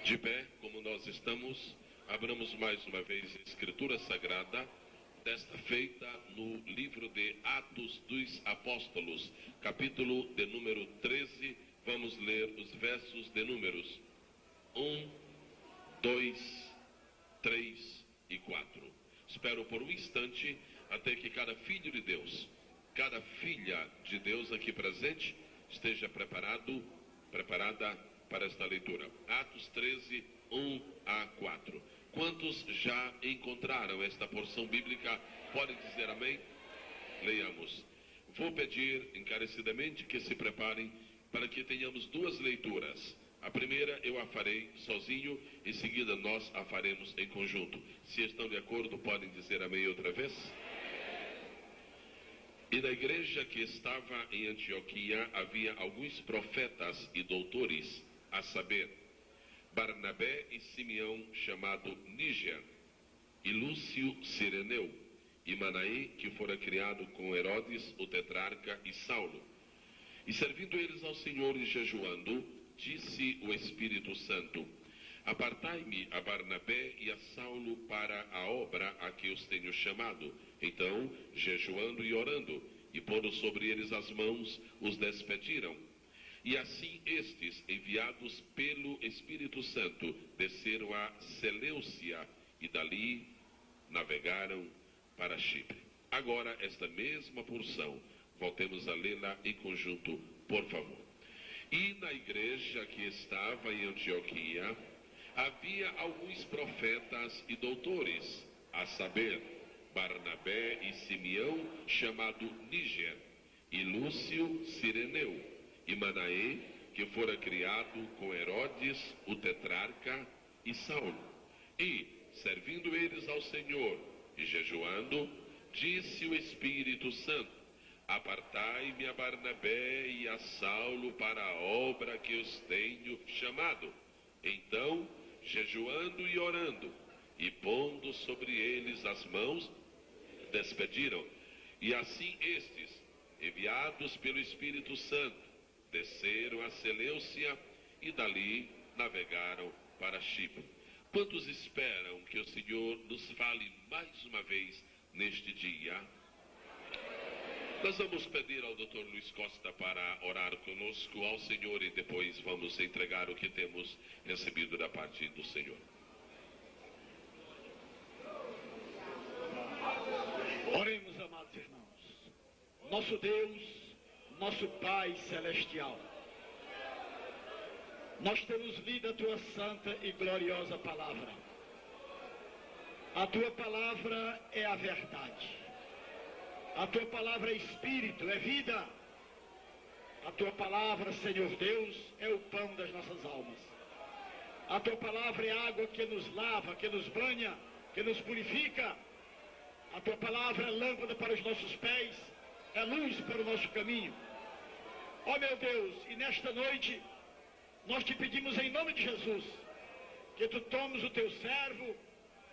De pé, como nós estamos, abramos mais uma vez a Escritura Sagrada, desta feita no livro de Atos dos Apóstolos, capítulo de número 13, vamos ler os versos de números 1, 2, 3 e 4. Espero por um instante até que cada filho de Deus, cada filha de Deus aqui presente, esteja preparada para esta leitura. Atos 13, 1 a 4. Quantos já encontraram esta porção bíblica, podem dizer amém? Leiamos. Vou pedir encarecidamente que se preparem para que tenhamos duas leituras. A primeira eu a farei sozinho, em seguida nós a faremos em conjunto. Se estão de acordo, podem dizer amém outra vez? E na igreja que estava em Antioquia havia alguns profetas e doutores, a saber, Barnabé e Simeão, chamado Níger, e Lúcio Cireneu, e Manaém, que fora criado com Herodes, o tetrarca, e Saulo. E servindo eles ao Senhor e jejuando, disse o Espírito Santo: apartai-me a Barnabé e a Saulo para a obra a que os tenho chamado. Então, jejuando e orando, e pondo sobre eles as mãos, os despediram. E assim estes, enviados pelo Espírito Santo, desceram a Seleucia e dali navegaram para Chipre. Agora, esta mesma porção, voltemos a lê-la em conjunto, por favor. E na igreja que estava em Antioquia, havia alguns profetas e doutores, a saber, Barnabé e Simeão, chamado Níger, e Lúcio Cireneu, e Manaém, que fora criado com Herodes, o tetrarca, e Saulo. E, servindo eles ao Senhor e jejuando, disse o Espírito Santo: apartai-me a Barnabé e a Saulo para a obra que os tenho chamado. Então, jejuando e orando, e pondo sobre eles as mãos, despediram. E assim estes, enviados pelo Espírito Santo, desceram a Seleucia e dali navegaram para Chipre. Quantos esperam que o Senhor nos fale mais uma vez neste dia? Nós vamos pedir ao Dr. Luiz Costa para orar conosco ao Senhor e depois vamos entregar o que temos recebido da parte do Senhor. Oremos, amados irmãos. Nosso Deus, nosso Pai Celestial, nós temos lido a Tua santa e gloriosa palavra. A Tua palavra é a verdade. A Tua palavra é espírito, é vida. A Tua palavra, Senhor Deus, é o pão das nossas almas. A Tua palavra é água que nos lava, que nos banha, que nos purifica. A Tua palavra é lâmpada para os nossos pés, é luz para o nosso caminho. Ó meu Deus, e nesta noite, nós te pedimos em nome de Jesus, que Tu tomes o Teu servo,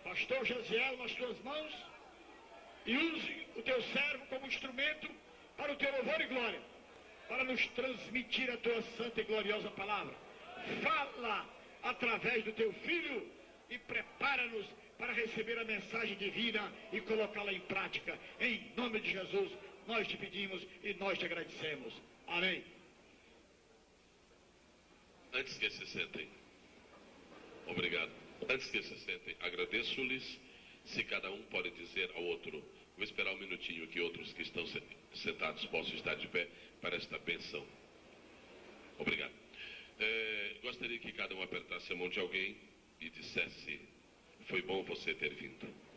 pastor Jaziel, nas Tuas mãos, e use o Teu servo como instrumento para o Teu louvor e glória, para nos transmitir a Tua santa e gloriosa palavra. Fala através do Teu Filho e prepara-nos para receber a mensagem divina e colocá-la em prática. Em nome de Jesus, nós te pedimos e nós te agradecemos. Amém. Antes que se sentem, obrigado. Antes que se sentem, agradeço-lhes. Se cada um pode dizer ao outro, vou esperar um minutinho que outros que estão sentados possam estar de pé para esta bênção. Obrigado. Gostaria que cada um apertasse a mão de alguém e dissesse: foi bom você ter vindo.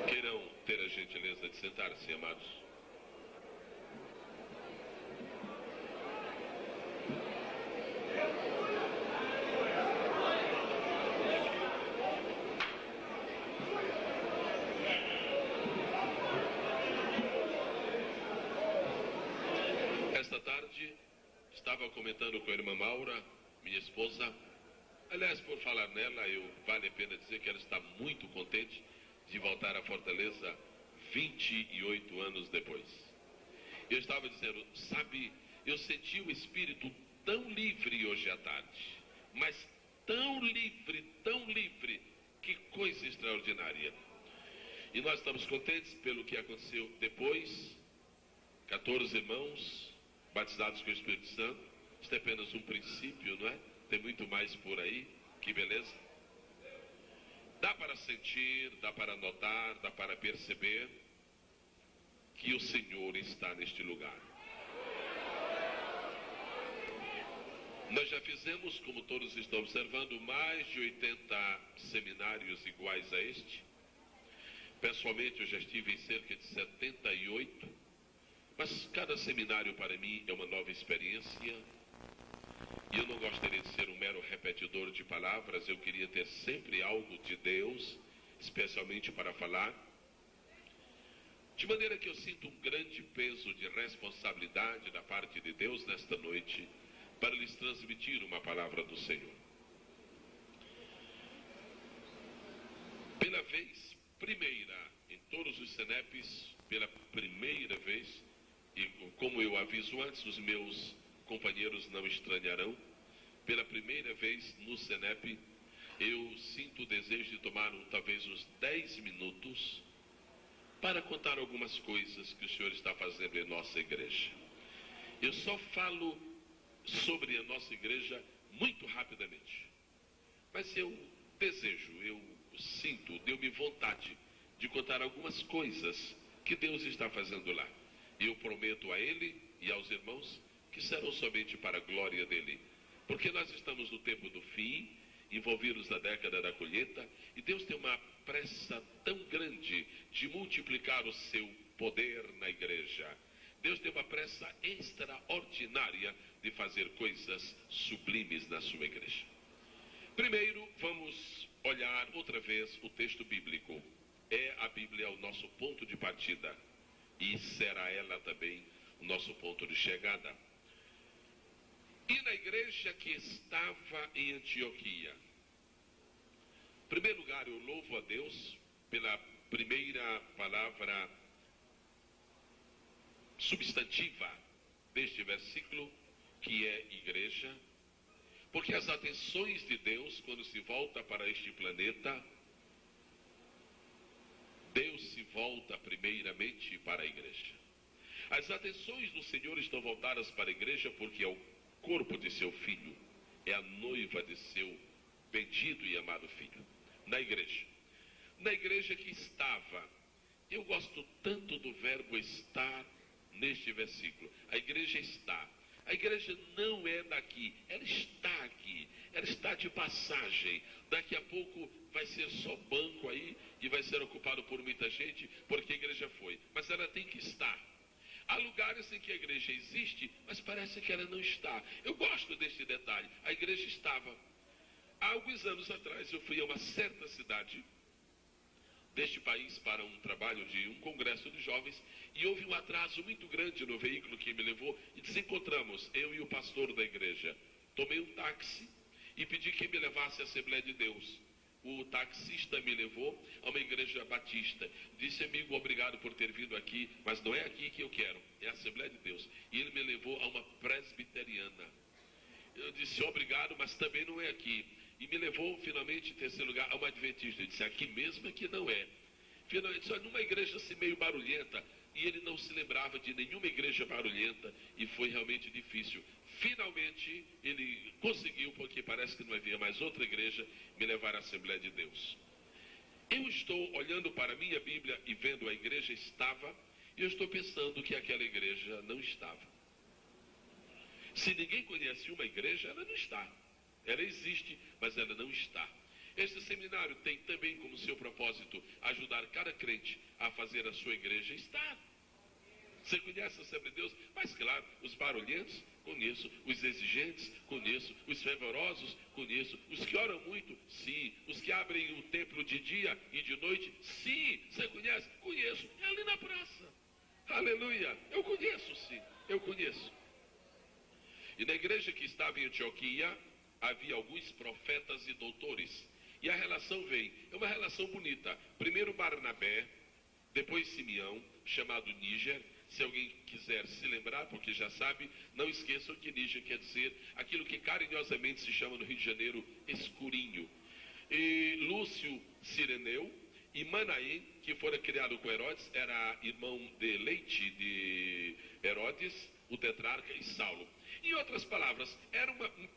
Queiram ter a gentileza de sentar-se, amados. Esta tarde estava comentando com a irmã Maura, minha esposa, Aliás, por falar nela, vale a pena dizer que ela está muito contente de voltar à Fortaleza 28 anos depois. Eu estava dizendo, sabe, eu senti o espírito tão livre hoje à tarde, mas tão livre, que coisa extraordinária. E nós estamos contentes pelo que aconteceu depois. 14 irmãos batizados com o Espírito Santo. Isto é apenas um princípio, não é? Tem muito mais por aí. Que beleza. Dá para sentir, dá para notar, dá para perceber que o Senhor está neste lugar. Nós já fizemos, como todos estão observando, mais de 80 seminários iguais a este. Pessoalmente, eu já estive em cerca de 78. Mas cada seminário para mim é uma nova experiência. E eu não gostaria de ser um mero repetidor de palavras. Eu queria ter sempre algo de Deus, especialmente para falar. De maneira que eu sinto um grande peso de responsabilidade da parte de Deus nesta noite, para lhes transmitir uma palavra do Senhor. Pela vez primeira, em todos os CENEPs, pela primeira vez, e como eu aviso antes, os meus companheiros não estranharão, pela primeira vez no CENEP, eu sinto o desejo de tomar talvez uns 10 minutos para contar algumas coisas que o Senhor está fazendo em nossa igreja. Eu só falo sobre a nossa igreja muito rapidamente. Mas eu desejo, eu sinto, deu-me vontade de contar algumas coisas que Deus está fazendo lá. E eu prometo a Ele e aos irmãos que serão somente para a glória dEle. Porque nós estamos no tempo do fim, envolvidos na década da colheita, e Deus tem uma pressa tão grande de multiplicar o seu poder na igreja. Deus tem uma pressa extraordinária de fazer coisas sublimes na sua igreja. Primeiro, vamos olhar outra vez o texto bíblico. A Bíblia o nosso ponto de partida e será ela também o nosso ponto de chegada. E na igreja que estava em Antioquia. Em primeiro lugar, eu louvo a Deus pela primeira palavra substantiva deste versículo, que é igreja, porque as atenções de Deus, quando se volta para este planeta, Deus se volta primeiramente para a igreja. As atenções do Senhor estão voltadas para a igreja porque é o corpo de seu filho, é a noiva de seu bendito e amado filho. Na igreja que estava, eu gosto tanto do verbo estar neste versículo. A igreja está. A igreja não é daqui, ela está aqui, ela está de passagem. Daqui a pouco vai ser só banco aí e vai ser ocupado por muita gente, porque a igreja foi. Mas ela tem que estar. Há lugares em que a igreja existe, mas parece que ela não está. Eu gosto deste detalhe. A igreja estava. Há alguns anos atrás eu fui a uma certa cidade deste país para um trabalho de um congresso de jovens e houve um atraso muito grande no veículo que me levou e desencontramos, eu e o pastor da igreja. Tomei um táxi e pedi que me levasse à Assembleia de Deus. O taxista me levou a uma igreja batista. Disse, amigo, obrigado por ter vindo aqui, mas não é aqui que eu quero, é a Assembleia de Deus. E ele me levou a uma presbiteriana. Eu disse, obrigado, mas também não é aqui. E me levou, finalmente, em terceiro lugar, a uma adventista. Eu disse, aqui mesmo é que não é. Finalmente, só numa igreja assim meio barulhenta. E ele não se lembrava de nenhuma igreja barulhenta. E foi realmente difícil. Finalmente, ele conseguiu, porque parece que não havia mais outra igreja, me levar à Assembleia de Deus. Eu estou olhando para a minha Bíblia e vendo a igreja estava, e eu estou pensando que aquela igreja não estava. Se ninguém conhece uma igreja, ela não está. Ela existe, mas ela não está. Este seminário tem também como seu propósito ajudar cada crente a fazer a sua igreja estar. Você conhece a Assembleia de Deus? Mas claro, os barulhentos, conheço. Os exigentes, conheço. Os fervorosos, conheço. Os que oram muito, sim. Os que abrem o templo de dia e de noite, sim. Você conhece? Conheço. É ali na praça. Aleluia. Eu conheço, sim. Eu conheço. E na igreja que estava em Antioquia, havia alguns profetas e doutores. E a relação vem, é uma relação bonita. Primeiro Barnabé, depois Simeão, chamado Níger. Se alguém quiser se lembrar, porque já sabe, não esqueçam que Níger quer dizer aquilo que carinhosamente se chama no Rio de Janeiro escurinho. E Lúcio Cireneu e Manaém, que fora criado com Herodes, era irmão de leite de Herodes, o tetrarca, e Saulo. Em outras palavras, era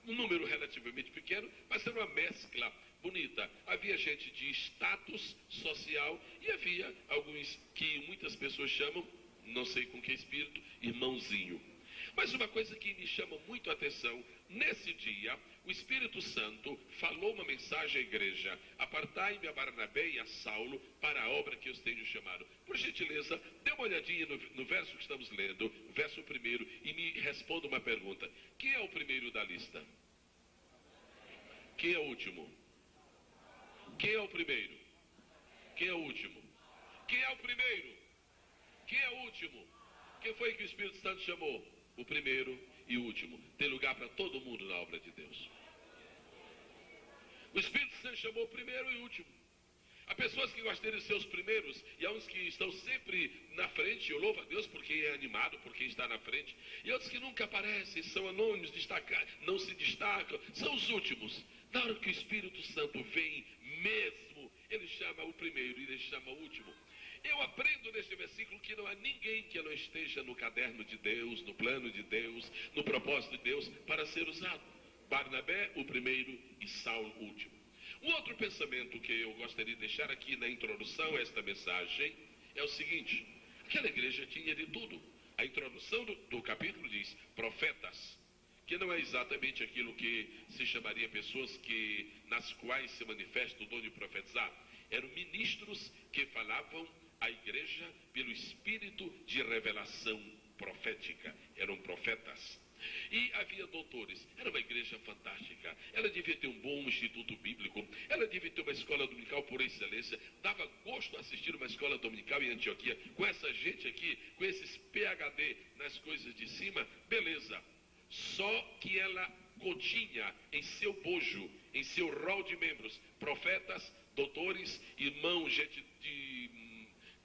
um número relativamente pequeno, mas era uma mescla bonita. Havia gente de status social e havia alguns que muitas pessoas chamam, não sei com que espírito, irmãozinho. Mas uma coisa que me chama muito a atenção, nesse dia, o Espírito Santo falou uma mensagem à igreja: apartai-me a Barnabé e a Saulo para a obra que eu tenho chamado. Por gentileza, dê uma olhadinha no verso que estamos lendo, verso 1, e me responda uma pergunta. Quem é o primeiro da lista? Quem é o último? Quem é o primeiro? Quem é o último? Quem é o primeiro? Quem é o último? Quem foi que o Espírito Santo chamou? O primeiro e o último. Tem lugar para todo mundo na obra de Deus. O Espírito Santo chamou o primeiro e o último. Há pessoas que gostam de ser os primeiros e há uns que estão sempre na frente. Eu louvo a Deus por quem é animado, por quem está na frente. E outros que nunca aparecem, são anônimos, não se destacam, são os últimos. Na hora que o Espírito Santo vem mesmo, ele chama o primeiro e ele chama o último. Eu aprendo neste versículo que não há ninguém que não esteja no caderno de Deus, no plano de Deus, no propósito de Deus para ser usado. Barnabé, o primeiro, e Saulo, o último. Um outro pensamento que eu gostaria de deixar aqui na introdução a esta mensagem é o seguinte: aquela igreja tinha de tudo. A introdução do capítulo diz profetas, que não é exatamente aquilo que se chamaria pessoas nas quais se manifesta o dom de profetizar. Eram ministros que falavam à igreja pelo espírito de revelação profética. Eram profetas. E havia doutores. Era uma igreja fantástica. Ela devia ter um bom instituto bíblico. Ela devia ter uma escola dominical por excelência. Dava gosto assistir uma escola dominical em Antioquia. Com essa gente aqui, com esses PhD nas coisas de cima, beleza. Só que ela continha em seu bojo, em seu rol de membros, profetas, doutores, irmãos, gente de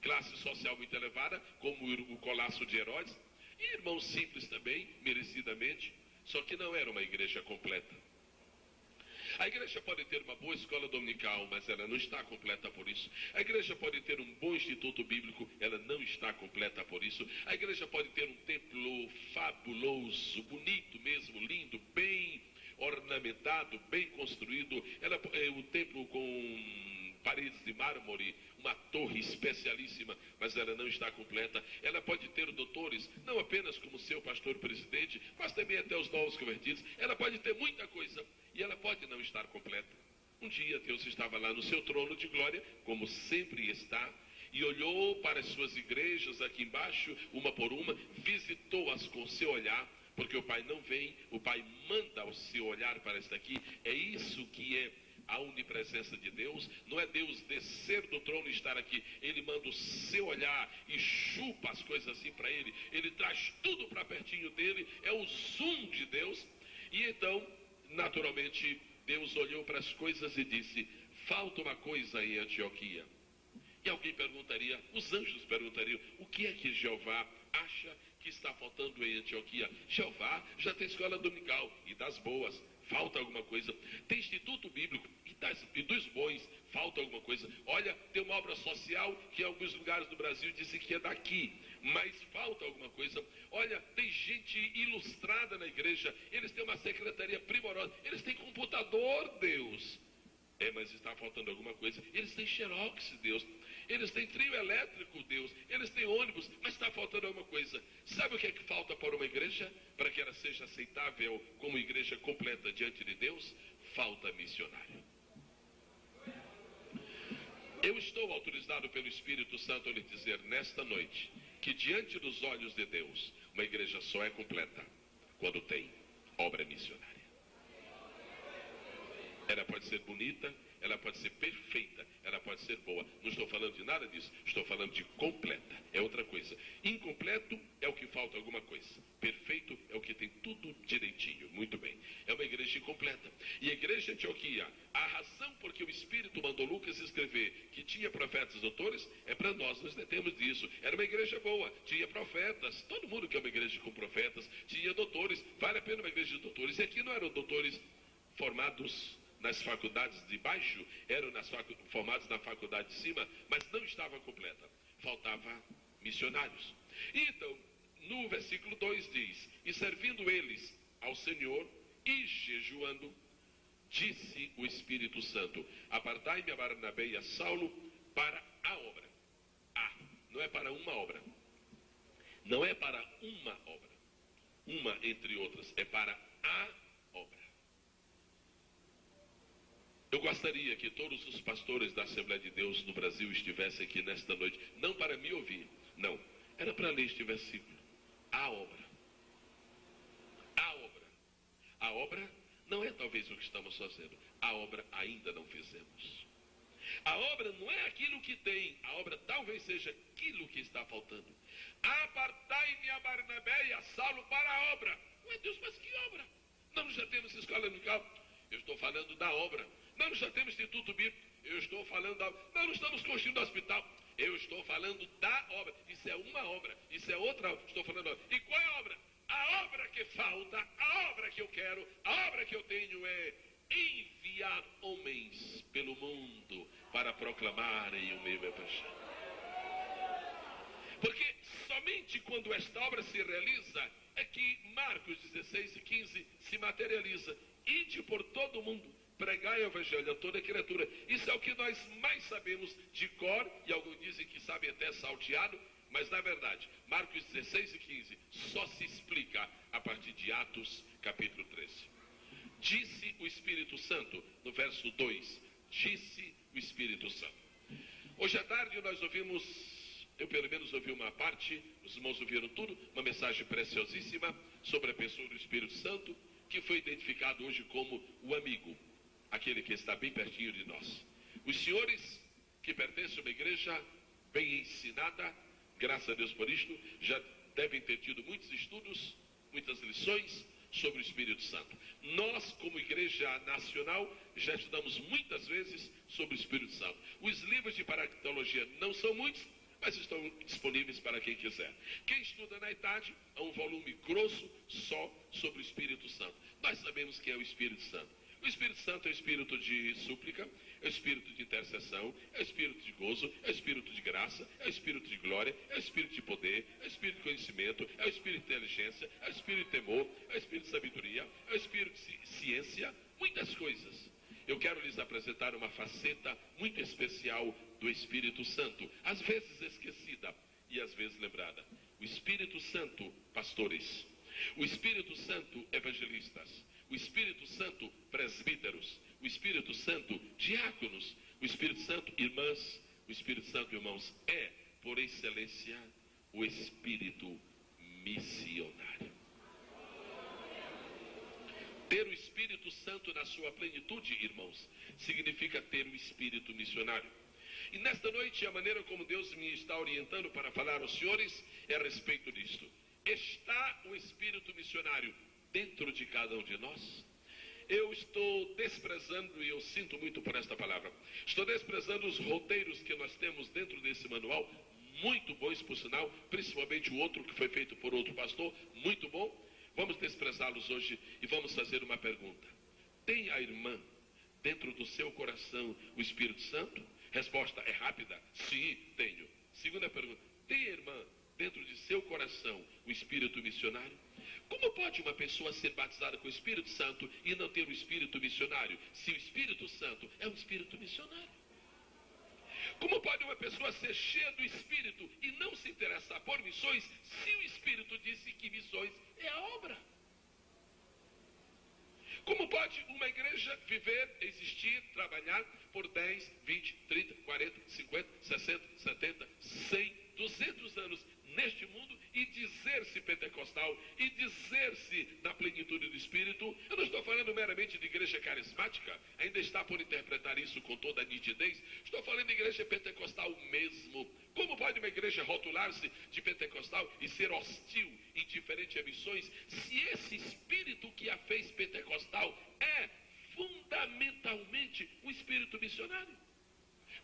classe social muito elevada, como o Colasso de Herodes, e irmãos simples também, merecidamente, só que não era uma igreja completa. A igreja pode ter uma boa escola dominical, mas ela não está completa por isso. A igreja pode ter um bom instituto bíblico, ela não está completa por isso. A igreja pode ter um templo fabuloso, bonito mesmo, lindo, bem ornamentado, bem construído. Um templo com paredes de mármore, uma torre especialíssima, mas ela não está completa. Ela pode ter doutores, não apenas como seu pastor presidente, mas também até os novos convertidos. Ela pode ter muita coisa e ela pode não estar completa. Um dia Deus estava lá no seu trono de glória, como sempre está, e olhou para as suas igrejas aqui embaixo, uma por uma, visitou-as com seu olhar, porque o Pai não vem, o Pai manda o seu olhar para esta aqui. É isso que é a onipresença de Deus. Não é Deus descer do trono e estar aqui. Ele manda o seu olhar e chupa as coisas assim para ele. Ele traz tudo para pertinho dele. É o zoom de Deus. E então, naturalmente, Deus olhou para as coisas e disse: falta uma coisa em Antioquia. E alguém perguntaria, os anjos perguntariam: o que é que Jeová acha que está faltando em Antioquia? Jeová já tem escola dominical e das boas. Falta alguma coisa. Tem instituto bíblico e dos bons, falta alguma coisa. Olha, tem uma obra social que em alguns lugares do Brasil dizem que é daqui, mas falta alguma coisa. Olha, tem gente ilustrada na igreja, eles têm uma secretaria primorosa, eles têm computador, Deus. Mas está faltando alguma coisa. Eles têm xerox, Deus. Eles têm trio elétrico, Deus. Eles têm ônibus, mas está faltando alguma coisa. Sabe o que é que falta para uma igreja? Para que ela seja aceitável como igreja completa diante de Deus? Falta missionário. Eu estou autorizado pelo Espírito Santo a lhe dizer nesta noite que diante dos olhos de Deus, uma igreja só é completa quando tem obra missionária. Ela pode ser bonita, ela pode ser perfeita, ela pode pode ser boa. Não estou falando de nada disso. Estou falando de completa. É outra coisa. Incompleto é o que falta alguma coisa. Perfeito é o que tem tudo direitinho. Muito bem. É uma igreja incompleta. E a igreja de Antioquia, a razão por que o Espírito mandou Lucas escrever que tinha profetas e doutores, é para nós nos detemos disso. Era uma igreja boa, tinha profetas. Todo mundo quer uma igreja com profetas, tinha doutores. Vale a pena uma igreja de doutores. E aqui não eram doutores formados nas faculdades de baixo, eram formados na faculdade de cima, mas não estava completa. Faltava missionários. E então, no versículo 2 diz: e servindo eles ao Senhor e jejuando, disse o Espírito Santo: apartai-me a Barnabé e a Saulo para a obra. Não é para uma obra. Não é para uma obra. Uma entre outras. É para a obra. Eu gostaria que todos os pastores da Assembleia de Deus no Brasil estivessem aqui nesta noite, não para me ouvir, não. Era para ler este versículo. A obra. A obra. A obra não é talvez o que estamos fazendo. A obra ainda não fizemos. A obra não é aquilo que tem. A obra talvez seja aquilo que está faltando. Apartai-me a Barnabé e a Saulo para a obra. Ué, Deus, mas que obra? Nós já temos escola dominical. Eu estou falando da obra. Nós já temos instituto bíblico. Eu estou falando da obra. Nós não estamos construindo hospital. Eu estou falando da obra. Isso é uma obra. Isso é outra obra. Estou falando da obra. E qual é a obra? A obra que falta, a obra que eu quero, a obra que eu tenho é enviar homens pelo mundo para proclamarem o meu evangelho. Porque somente quando esta obra se realiza é que Marcos 16 e 15 se materializa. Ide por todo o mundo, pregai o evangelho a toda criatura. Isso é o que nós mais sabemos de cor, e alguns dizem que sabem até salteado, mas na verdade, Marcos 16 e 15 só se explica a partir de Atos capítulo 13. Disse o Espírito Santo, no verso 2, disse o Espírito Santo. Hoje à tarde nós ouvimos, eu pelo menos ouvi uma parte, os irmãos ouviram tudo, uma mensagem preciosíssima sobre a pessoa do Espírito Santo, que foi identificado hoje como o amigo, aquele que está bem pertinho de nós. Os senhores que pertencem a uma igreja bem ensinada, graças a Deus por isto, já devem ter tido muitos estudos, muitas lições sobre o Espírito Santo. Nós, como igreja nacional, já estudamos muitas vezes sobre o Espírito Santo. Os livros de paractologia não são muitos, mas estão disponíveis para quem quiser. Quem estuda na idade, há um volume grosso só sobre o Espírito Santo. Nós sabemos que é o Espírito Santo. O Espírito Santo é o espírito de súplica, é o espírito de intercessão, é o espírito de gozo, é o espírito de graça, é o espírito de glória, é o espírito de poder, é o espírito de conhecimento, é o espírito de inteligência, é o espírito de temor, é o espírito de sabedoria, é o espírito de ciência, muitas coisas. Eu quero lhes apresentar uma faceta muito especial do Espírito Santo, às vezes esquecida e às vezes lembrada. O Espírito Santo, pastores. O Espírito Santo, evangelistas. O Espírito Santo, presbíteros. O Espírito Santo, diáconos. O Espírito Santo, irmãs. O Espírito Santo, irmãos, é, por excelência, o Espírito missionário. Ter o Espírito Santo na sua plenitude, irmãos, significa ter o Espírito missionário. E nesta noite, a maneira como Deus me está orientando para falar aos senhores é a respeito disto. Está o Espírito missionário dentro de cada um de nós? Eu estou desprezando, e eu sinto muito por esta palavra, estou desprezando os roteiros que nós temos dentro desse manual, muito bons por sinal, principalmente o outro que foi feito por outro pastor, muito bom. Vamos desprezá-los hoje e vamos fazer uma pergunta. Tem a irmã dentro do seu coração o Espírito Santo? Resposta é rápida. Sim, tenho. Segunda pergunta. Tem a irmã dentro de seu coração o Espírito missionário? Como pode uma pessoa ser batizada com o Espírito Santo e não ter o Espírito missionário, se o Espírito Santo é um Espírito missionário? Como pode uma pessoa ser cheia do Espírito e não se interessar por missões, se o Espírito disse que missões é a obra? Como pode uma igreja viver, existir, trabalhar por 10, 20, 30, 40, 50, 60, 70, 100, 200 anos, neste mundo e dizer-se pentecostal e dizer-se na plenitude do Espírito. Eu não estou falando meramente de igreja carismática, ainda está por interpretar isso com toda a nitidez. Estou falando de igreja pentecostal mesmo. Como pode uma igreja rotular-se de pentecostal e ser hostil, indiferente a missões, se esse Espírito que a fez pentecostal é fundamentalmente um Espírito missionário?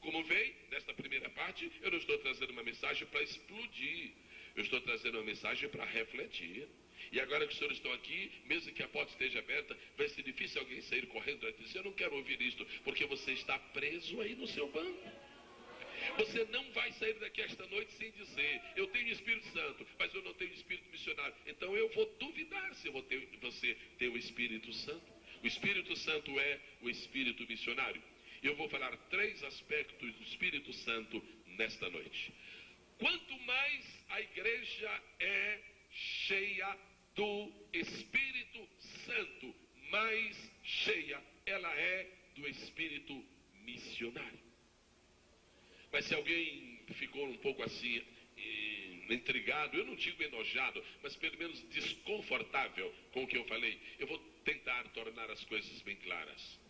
Como veio nesta primeira parte, eu não estou trazendo uma mensagem para explodir. Eu estou trazendo uma mensagem para refletir. E agora que os senhores estão aqui, mesmo que a porta esteja aberta, vai ser difícil alguém sair correndo e dizer: eu não quero ouvir isto, porque você está preso aí no seu banco. Você não vai sair daqui esta noite sem dizer: eu tenho Espírito Santo, mas eu não tenho Espírito missionário. Então eu vou duvidar se você tem o Espírito Santo. O Espírito Santo é o Espírito missionário. Eu vou falar 3 aspectos do Espírito Santo nesta noite. Quanto mais a igreja é cheia do Espírito Santo, mais cheia ela é do Espírito missionário. Mas se alguém ficou um pouco assim, intrigado, eu não digo enojado, mas pelo menos desconfortável com o que eu falei, eu vou tentar tornar as coisas bem claras.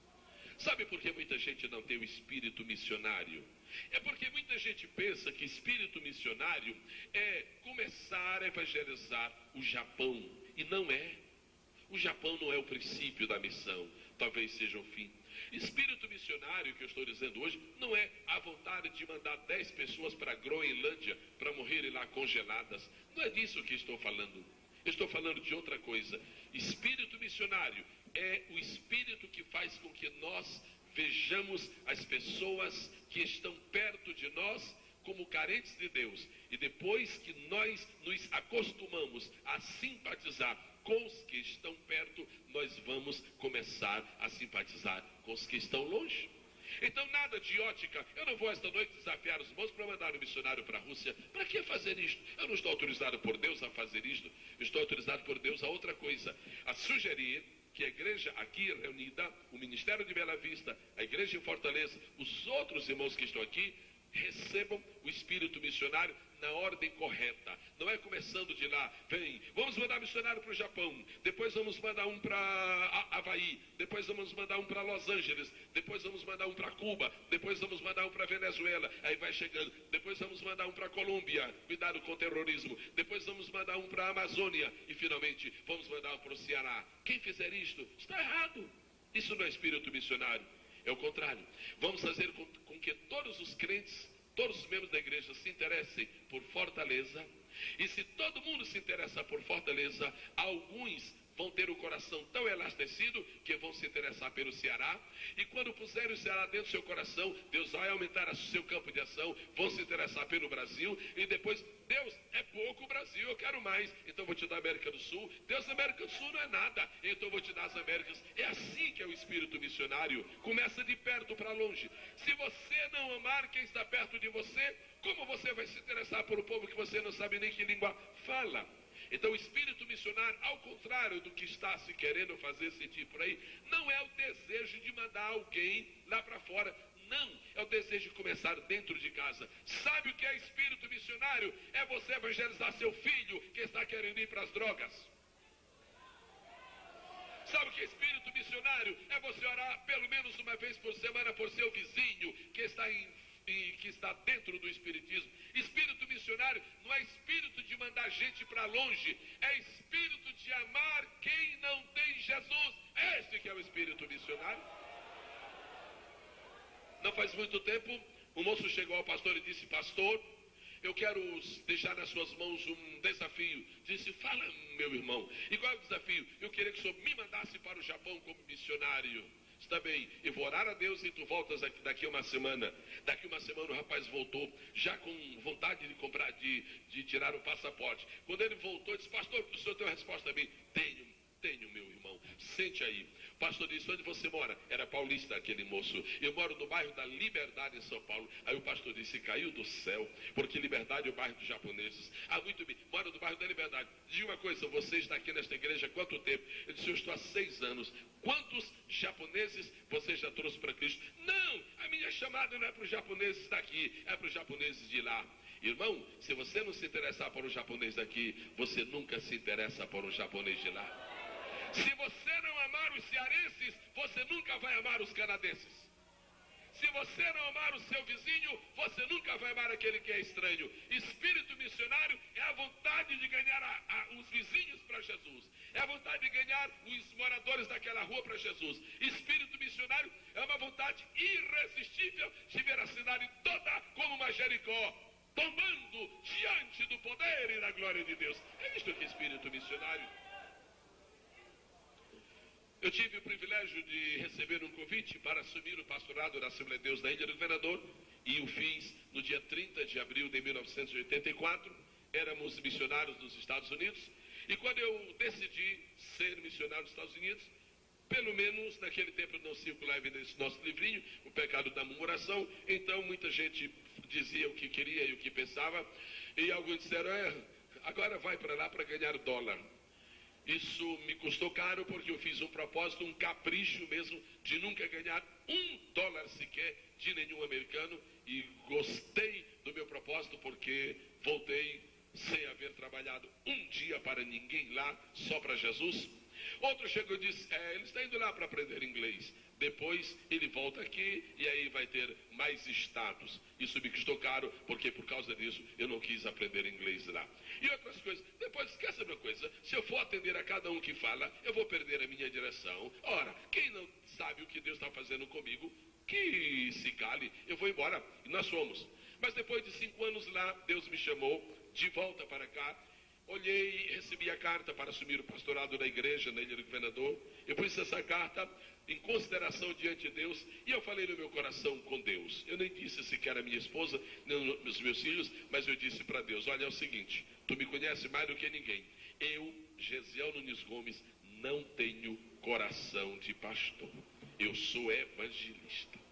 Sabe por que muita gente não tem o espírito missionário? É porque muita gente pensa que espírito missionário é começar a evangelizar o Japão. E não é. O Japão não é o princípio da missão. Talvez seja o fim. Espírito missionário que eu estou dizendo hoje não é a vontade de mandar 10 pessoas para a Groenlândia para morrerem lá congeladas. Não é disso que estou falando. Eu estou falando de outra coisa. Espírito missionário é o espírito que faz com que nós vejamos as pessoas que estão perto de nós como carentes de Deus. E depois que nós nos acostumamos a simpatizar com os que estão perto, nós vamos começar a simpatizar com os que estão longe. Então nada de ótica. Eu não vou esta noite desafiar os irmãos para mandar um missionário para a Rússia. Para que fazer isto? Eu não estou autorizado por Deus a fazer isto. Eu estou autorizado por Deus a outra coisa. A sugerir que a igreja aqui reunida, o Ministério de Bela Vista, a igreja em Fortaleza, os outros irmãos que estão aqui, recebam o espírito missionário na ordem correta. Não é começando de lá, vem, vamos mandar missionário para o Japão, depois vamos mandar um para Havaí, depois vamos mandar um para Los Angeles, depois vamos mandar um para Cuba, depois vamos mandar um para Venezuela, aí vai chegando, depois vamos mandar um para Colômbia, cuidado com o terrorismo, depois vamos mandar um para a Amazônia e finalmente vamos mandar um para o Ceará. Quem fizer isto está errado. Isso não é espírito missionário. É o contrário. Vamos fazer com que todos os crentes, todos os membros da igreja se interessem por Fortaleza. E se todo mundo se interessar por Fortaleza, alguns vão ter o coração tão elastecido que vão se interessar pelo Ceará. E quando puserem o Ceará dentro do seu coração, Deus vai aumentar o seu campo de ação, vão se interessar pelo Brasil. E depois, Deus, é pouco o Brasil, eu quero mais, então vou te dar a América do Sul. Deus, a América do Sul não é nada, então vou te dar as Américas. É assim que é o espírito missionário. Começa de perto para longe. Se você não amar quem está perto de você, como você vai se interessar por um povo que você não sabe nem que língua fala? Então o espírito missionário, ao contrário do que está se querendo fazer sentir por aí, não é o desejo de mandar alguém lá para fora. Não, é o desejo de começar dentro de casa. Sabe o que é espírito missionário? É você evangelizar seu filho que está querendo ir para as drogas. Sabe o que é espírito missionário? É você orar pelo menos uma vez por semana por seu vizinho que está dentro do espiritismo. Espírito missionário não é espírito de mandar gente para longe, é espírito de amar quem não tem Jesus. Esse que é o espírito missionário. Não faz muito tempo, um moço chegou ao pastor e disse: pastor, eu quero deixar nas suas mãos um desafio. Disse: fala, meu irmão, e qual é o desafio? Eu queria que o senhor me mandasse para o Japão como missionário. Está bem, eu vou orar a Deus e tu voltas daqui uma semana. Daqui uma semana o rapaz voltou, já com vontade de comprar, de tirar o passaporte. Quando ele voltou, disse: pastor, o senhor tem uma resposta a mim? Tenho, meu irmão. Sente aí. O pastor disse: onde você mora? Era paulista aquele moço. Eu moro no bairro da Liberdade, em São Paulo. Aí o pastor disse: caiu do céu, porque Liberdade é o bairro dos japoneses. Ah, muito bem, moro no bairro da Liberdade. Diga uma coisa, você está aqui nesta igreja há quanto tempo? Ele disse: eu estou há 6 anos. Quantos japoneses você já trouxe para Cristo? Não, a minha chamada não é para os japoneses daqui, é para os japoneses de lá. Irmão, se você não se interessar por um japonês daqui, você nunca se interessa por um japonês de lá. Se você não amar os cearenses, você nunca vai amar os canadenses. Se você não amar o seu vizinho, você nunca vai amar aquele que é estranho. Espírito missionário é a vontade de ganhar os vizinhos para Jesus. É a vontade de ganhar os moradores daquela rua para Jesus. Espírito missionário é uma vontade irresistível de ver a cidade toda como uma Jericó, tombando diante do poder e da glória de Deus. É isto que é espírito missionário. Eu tive o privilégio de receber um convite para assumir o pastorado da Assembleia de Deus da Ilha do Governador, e o fiz no dia 30 de abril de 1984. Éramos missionários nos Estados Unidos, e quando eu decidi ser missionário nos Estados Unidos, pelo menos naquele tempo não circulava nesse nosso livrinho, o pecado da murmuração, então muita gente dizia o que queria e o que pensava, e alguns disseram, agora vai para lá para ganhar dólar. Isso me custou caro, porque eu fiz um propósito, um capricho mesmo, de nunca ganhar $1 sequer de nenhum americano, e gostei do meu propósito, porque voltei sem haver trabalhado um dia para ninguém lá, só para Jesus. Outro chegou e disse, ele está indo lá para aprender inglês. Depois ele volta aqui e aí vai ter mais status. Isso me custou caro, porque por causa disso eu não quis aprender inglês lá. E outras coisas. Depois, quer saber uma coisa? Se eu for atender a cada um que fala, eu vou perder a minha direção. Ora, quem não sabe o que Deus está fazendo comigo, que se cale, eu vou embora. E nós fomos. Mas depois de 5 anos lá, Deus me chamou de volta para cá. Olhei, recebi a carta para assumir o pastorado da igreja na Ilha do Governador. Eu pus essa carta em consideração diante de Deus, e eu falei no meu coração com Deus. Eu nem disse sequer a minha esposa, nem os meus filhos, mas eu disse para Deus, olha, é o seguinte, tu me conheces mais do que ninguém. Eu, Gesiel Nunes Gomes, não tenho coração de pastor. Eu sou evangelista.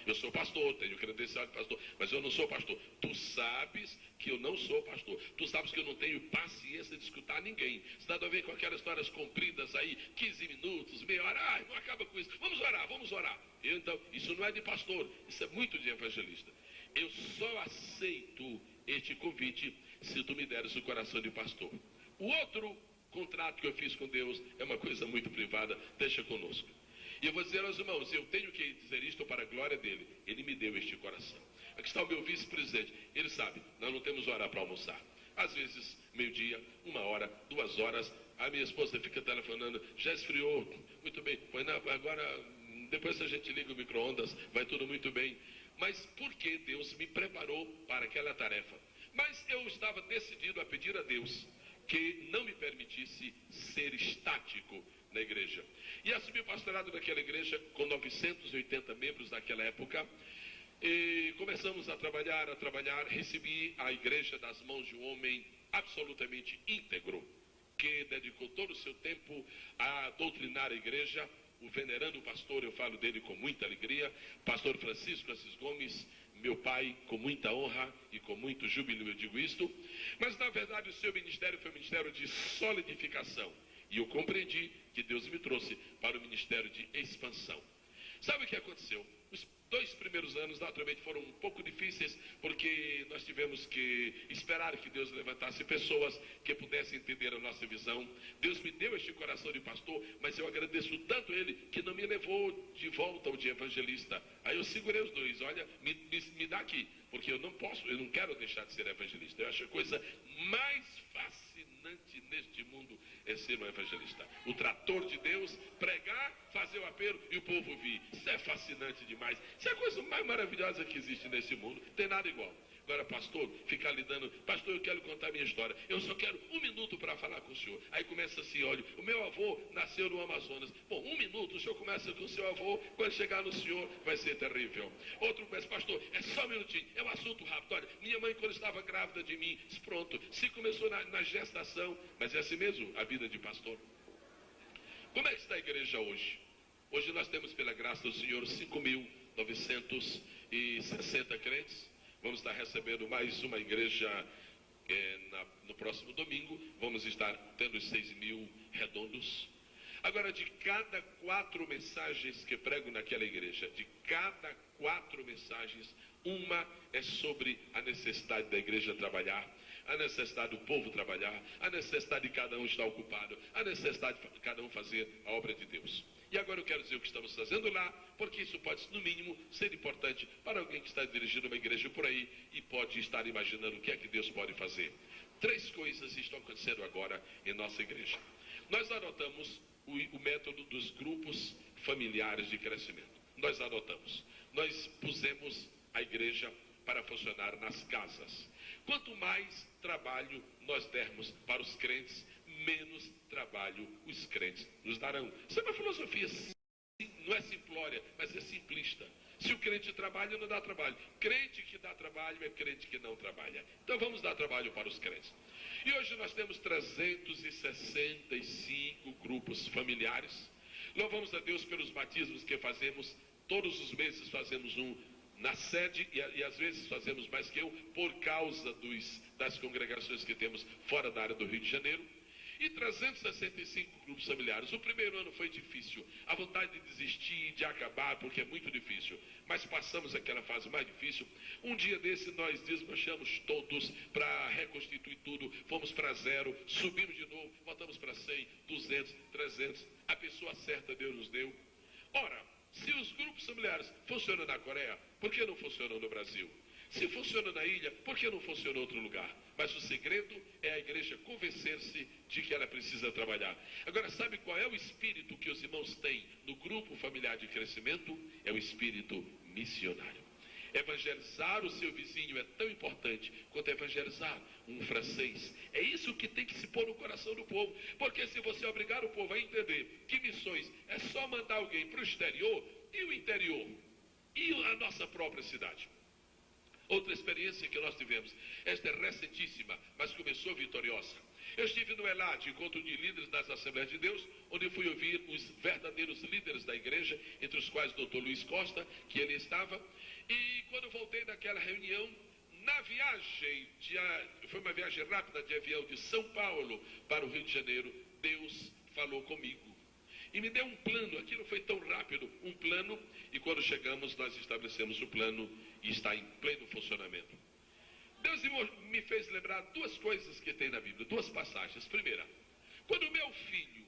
Eu sou pastor, tenho credencial de pastor, mas eu não sou pastor. Tu sabes que eu não sou pastor. Tu sabes que eu não tenho paciência de escutar ninguém. Se nada a ver com aquelas histórias compridas aí, 15 minutos, meia hora, não acaba com isso. Vamos orar, vamos orar. Então, isso não é de pastor, isso é muito de evangelista. Eu só aceito este convite se tu me deres o coração de pastor. O outro contrato que eu fiz com Deus é uma coisa muito privada, deixa conosco. E eu vou dizer aos irmãos, eu tenho que dizer isto para a glória dele. Ele me deu este coração. Aqui está o meu vice-presidente. Ele sabe, nós não temos hora para almoçar. Às vezes, meio-dia, 1 hora, 2 horas, a minha esposa fica telefonando, já esfriou, muito bem, pois não, agora, depois a gente liga o micro-ondas, vai tudo muito bem. Mas por que Deus me preparou para aquela tarefa? Mas eu estava decidido a pedir a Deus que não me permitisse ser estático na igreja. E assumi o pastorado daquela igreja com 980 membros naquela época. E começamos a trabalhar, recebi a igreja das mãos de um homem absolutamente íntegro, que dedicou todo o seu tempo a doutrinar a igreja, o venerando pastor, eu falo dele com muita alegria, pastor Francisco Assis Gomes, meu pai, com muita honra e com muito júbilo eu digo isto, mas na verdade o seu ministério foi um ministério de solidificação, e eu compreendi que Deus me trouxe para o ministério de expansão. Sabe o que aconteceu? Os 2 primeiros anos, naturalmente, foram um pouco difíceis, porque nós tivemos que esperar que Deus levantasse pessoas que pudessem entender a nossa visão. Deus me deu este coração de pastor, mas eu agradeço tanto a Ele, que não me levou de volta ao de evangelista. Aí eu segurei os dois, olha, me dá aqui, porque eu não quero deixar de ser evangelista. Eu acho a coisa mais fascinante neste mundo é ser um evangelista. O trator de Deus, pregar, fazer o apelo e o povo ouvir. Isso é fascinante demais. Isso é a coisa mais maravilhosa que existe nesse mundo. Não tem nada igual. Agora, pastor, ficar lidando, pastor, eu quero contar minha história. Eu só quero 1 minuto para falar com o senhor. Aí começa assim, olha, o meu avô nasceu no Amazonas. Bom, 1 minuto, o senhor começa com o seu avô, quando chegar no senhor, vai ser terrível. Outro começa, pastor, é só 1 minutinho, é um assunto rápido. Olha, minha mãe, quando estava grávida de mim, disse, pronto, se começou na gestação, mas é assim mesmo a vida de pastor. Como é que está a igreja hoje? Hoje nós temos, pela graça do Senhor, 5.960 crentes. Vamos estar recebendo mais uma igreja no próximo domingo. Vamos estar tendo os 6.000 redondos. Agora, de cada 4 mensagens que prego naquela igreja, de cada 4 mensagens, uma é sobre a necessidade da igreja trabalhar, a necessidade do povo trabalhar, a necessidade de cada um estar ocupado, a necessidade de cada um fazer a obra de Deus. E agora eu quero dizer o que estamos fazendo lá, porque isso pode, no mínimo, ser importante para alguém que está dirigindo uma igreja por aí e pode estar imaginando o que é que Deus pode fazer. 3 coisas estão acontecendo agora em nossa igreja. Nós adotamos o método dos grupos familiares de crescimento. Nós adotamos. Nós pusemos a igreja para funcionar nas casas. Quanto mais trabalho nós dermos para os crentes, menos trabalho os crentes nos darão. Isso é uma filosofia, não é simplória, mas é simplista. Se o crente trabalha, não dá trabalho. Crente que dá trabalho é crente que não trabalha. Então vamos dar trabalho para os crentes. E hoje nós temos 365 grupos familiares. Louvamos a Deus pelos batismos que fazemos. Todos os meses fazemos um na sede e às vezes fazemos mais que eu, por causa das congregações que temos fora da área do Rio de Janeiro. E 365 grupos familiares. O primeiro ano foi difícil. A vontade de desistir, de acabar, porque é muito difícil. Mas passamos aquela fase mais difícil. Um dia desse nós desmanchamos todos para reconstituir tudo. Fomos para 0, subimos de novo, voltamos para 100, 200, 300. A pessoa certa Deus nos deu. Ora, se os grupos familiares funcionam na Coreia, por que não funcionam no Brasil? Se funciona na ilha, por que não funciona em outro lugar? Mas o segredo é a igreja convencer-se de que ela precisa trabalhar. Agora, sabe qual é o espírito que os irmãos têm no grupo familiar de crescimento? É o espírito missionário. Evangelizar o seu vizinho é tão importante quanto evangelizar um francês. É isso que tem que se pôr no coração do povo. Porque se você obrigar o povo a entender que missões é só mandar alguém para o exterior, e o interior? E a nossa própria cidade? Outra experiência que nós tivemos, esta é recentíssima, mas começou vitoriosa. Eu estive no ELAD, encontro de líderes das Assembleias de Deus, onde fui ouvir os verdadeiros líderes da igreja, entre os quais o Dr. Luiz Costa, que ele estava. E quando voltei daquela reunião, na viagem, foi uma viagem rápida de avião de São Paulo para o Rio de Janeiro, Deus falou comigo. E me deu um plano, aquilo foi tão rápido, um plano, e quando chegamos nós estabelecemos o plano e está em pleno funcionamento. Deus me fez lembrar 2 coisas que tem na Bíblia, 2 passagens. Primeira, quando meu filho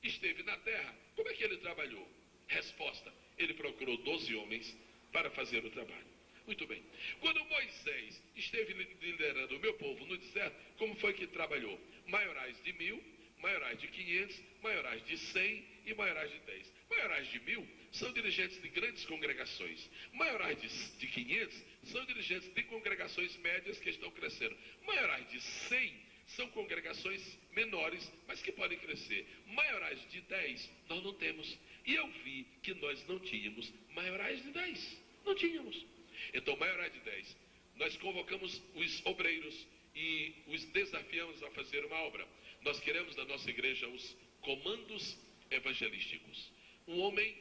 esteve na terra, como é que ele trabalhou? Resposta, ele procurou 12 homens para fazer o trabalho. Muito bem. Quando Moisés esteve liderando o meu povo no deserto, como foi que trabalhou? Maiorais de 1000, maiorais de 500, maiorais de 100 e maiorais de 10. Maiorais de 1000 são dirigentes de grandes congregações. Maiorais de 500 são dirigentes de congregações médias que estão crescendo. Maiorais de 100 são congregações menores, mas que podem crescer. Maiorais de 10 nós não temos. E eu vi que nós não tínhamos maiorais de 10. Não tínhamos. Então, maiorais de 10, nós convocamos os obreiros e os desafiamos a fazer uma obra. Nós queremos na nossa igreja os comandos evangelísticos. Um homem,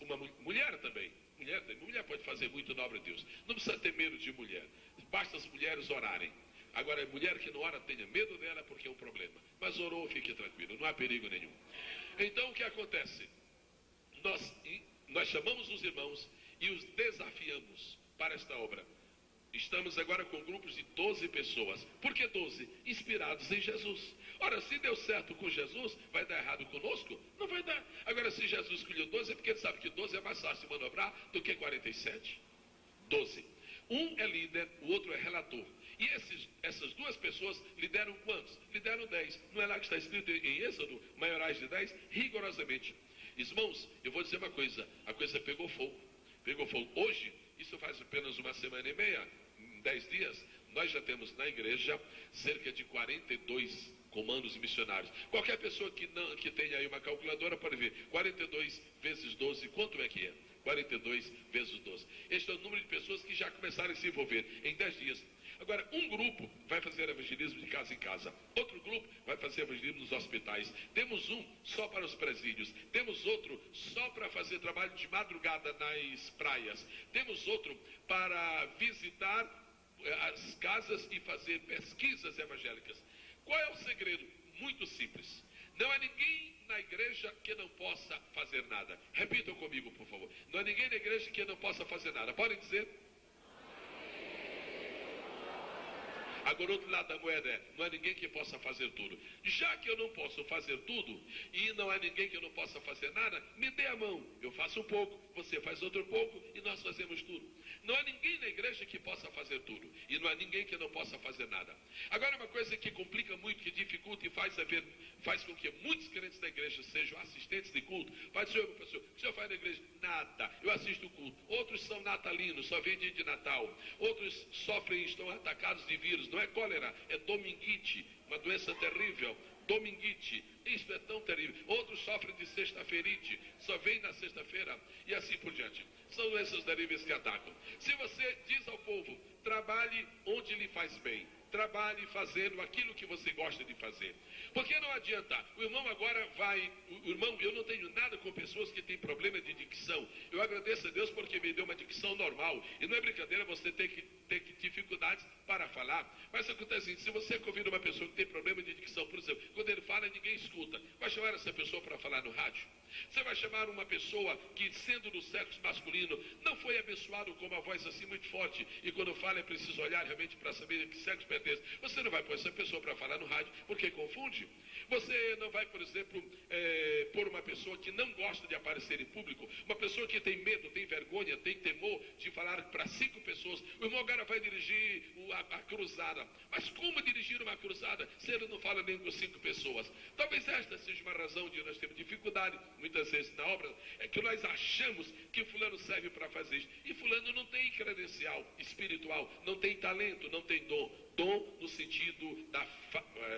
uma mulher também. Mulher pode fazer muito na obra de Deus. Não precisa ter medo de mulher. Basta as mulheres orarem. Agora, a mulher que não ora, tenha medo dela porque é um problema. Mas orou, fique tranquilo, não há perigo nenhum. Então, o que acontece? Nós chamamos os irmãos e os desafiamos para esta obra. Estamos agora com grupos de 12 pessoas. Por que 12? Inspirados em Jesus. Ora, se deu certo com Jesus, vai dar errado conosco? Não vai dar. Agora, se Jesus escolheu 12, é porque ele sabe que 12 é mais fácil de manobrar do que 47. 12. Um é líder, o outro é relator. E essas 2 pessoas lideram quantos? Lideram 10. Não é lá que está escrito em Êxodo, maiorais de 10? Rigorosamente. Irmãos, eu vou dizer uma coisa. A coisa pegou fogo. Pegou fogo. Hoje, isso faz apenas uma semana e meia, 10 dias, nós já temos na igreja cerca de 42 comandos missionários. Qualquer pessoa que tenha aí uma calculadora pode ver. 42 vezes 12, quanto é que é? 42 vezes 12. Este é o número de pessoas que já começaram a se envolver em 10 dias. Agora, um grupo vai fazer evangelismo de casa em casa. Outro grupo vai fazer evangelismo nos hospitais. Temos um só para os presídios. Temos outro só para fazer trabalho de madrugada nas praias. Temos outro para visitar as casas e fazer pesquisas evangélicas. Qual é o segredo? Muito simples. Não há ninguém na igreja que não possa fazer nada. Repitam comigo, por favor. Não há ninguém na igreja que não possa fazer nada. Podem dizer? Agora, o outro lado da moeda é, não há ninguém que possa fazer tudo. Já que eu não posso fazer tudo, e não há ninguém que eu não possa fazer nada, me dê a mão. Eu faço um pouco, você faz outro pouco, e nós fazemos tudo. Não há ninguém na igreja que possa fazer tudo, e não há ninguém que não possa fazer nada. Agora, uma coisa que complica muito, que dificulta e faz com que muitos crentes da igreja sejam assistentes de culto. Faz, senhor, meu pastor, o senhor faz na igreja? Nada, eu assisto o culto. Outros são natalinos, só vêm dia de Natal. Outros sofrem, estão atacados de vírus. Não é cólera, é dominguite, uma doença terrível. Dominguite, isso é tão terrível. Outros sofrem de sexta-feirite, só vem na sexta-feira e assim por diante. São doenças terríveis que atacam. Se você diz ao povo, trabalhe onde lhe faz bem, trabalhe fazendo aquilo que você gosta de fazer. Porque não adianta, o irmão agora vai, eu não tenho nada com pessoas que têm problema de dicção. Eu agradeço a Deus porque me deu uma dicção normal. E não é brincadeira você ter dificuldades para falar. Mas acontece assim, se você convida uma pessoa que tem problema de dicção, por exemplo, quando ele fala, ninguém escuta. Vai chamar essa pessoa para falar no rádio? Você vai chamar uma pessoa que, sendo do sexo masculino, não foi abençoado com uma voz assim muito forte, e quando fala é preciso olhar realmente para saber a que sexo pertence. Você não vai pôr essa pessoa para falar no rádio, porque confunde. Você não vai, por exemplo, pôr uma pessoa que não gosta de aparecer em público, uma pessoa que tem medo, tem vergonha, tem temor de falar para 5 pessoas. O irmão agora vai dirigir a cruzada. Mas como dirigir uma cruzada se ele não fala nem com 5 pessoas? Talvez esta seja uma razão de nós termos dificuldade, muitas vezes na obra, é que nós achamos que fulano serve para fazer isso. E fulano não tem credencial espiritual, não tem talento, não tem dom. Dom no sentido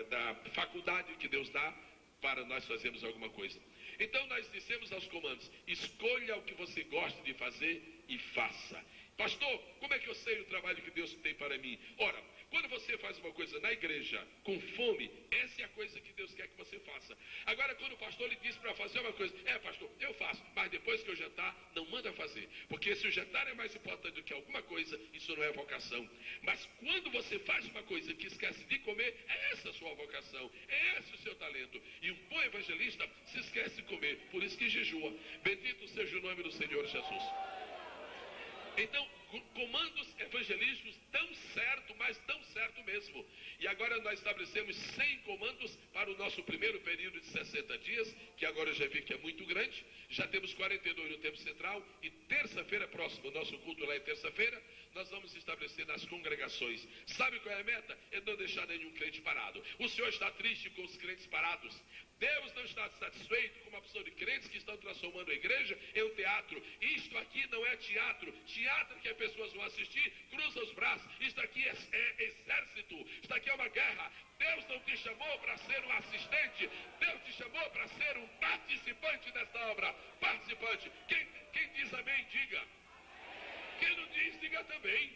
da faculdade que Deus dá para nós fazermos alguma coisa. Então nós dissemos aos comandos, escolha o que você gosta de fazer e faça. Pastor, como é que eu sei o trabalho que Deus tem para mim? Ora, quando você faz uma coisa na igreja com fome, essa é a coisa que Deus quer que você faça. Agora, quando o pastor lhe diz para fazer uma coisa, pastor, eu faço, mas depois que eu jantar, não manda fazer. Porque se o jantar é mais importante do que alguma coisa, isso não é vocação. Mas quando você faz uma coisa que esquece de comer, é essa a sua vocação, é esse o seu talento. E um bom evangelista se esquece de comer, por isso que jejua. Bendito seja o nome do Senhor Jesus. Então, comandos evangelísticos dão certo, mas dão certo mesmo. E agora nós estabelecemos 100 comandos para o nosso primeiro período de 60 dias, que agora eu já vi que é muito grande. Já temos 42 no tempo central e terça-feira próxima, o nosso culto lá é terça-feira, nós vamos estabelecer nas congregações. Sabe qual é a meta? É não deixar nenhum crente parado. O Senhor está triste com os crentes parados. Deus não está satisfeito com uma opção de crentes que estão transformando a igreja em um teatro. Isto aqui não é teatro. Teatro que as pessoas vão assistir, cruza os braços. Isto aqui é exército. Isto aqui é uma guerra. Deus não te chamou para ser um assistente. Deus te chamou para ser um participante desta obra. Participante. Quem diz amém, diga. Quem não diz, diga também.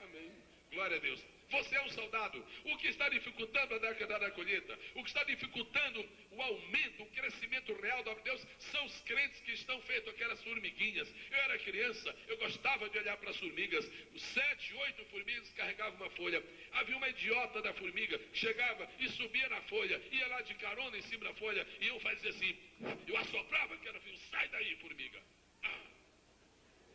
Amém. Glória a Deus. Você é um soldado. O que está dificultando a década da colheita, o que está dificultando o aumento, o crescimento real da obra de Deus, são os crentes que estão feitos aquelas formiguinhas. Eu era criança, eu gostava de olhar para as formigas. 7, 8 formigas carregavam uma folha. Havia uma idiota da formiga que chegava e subia na folha, ia lá de carona em cima da folha, e eu fazia assim, eu assoprava que era filho, sai daí, formiga.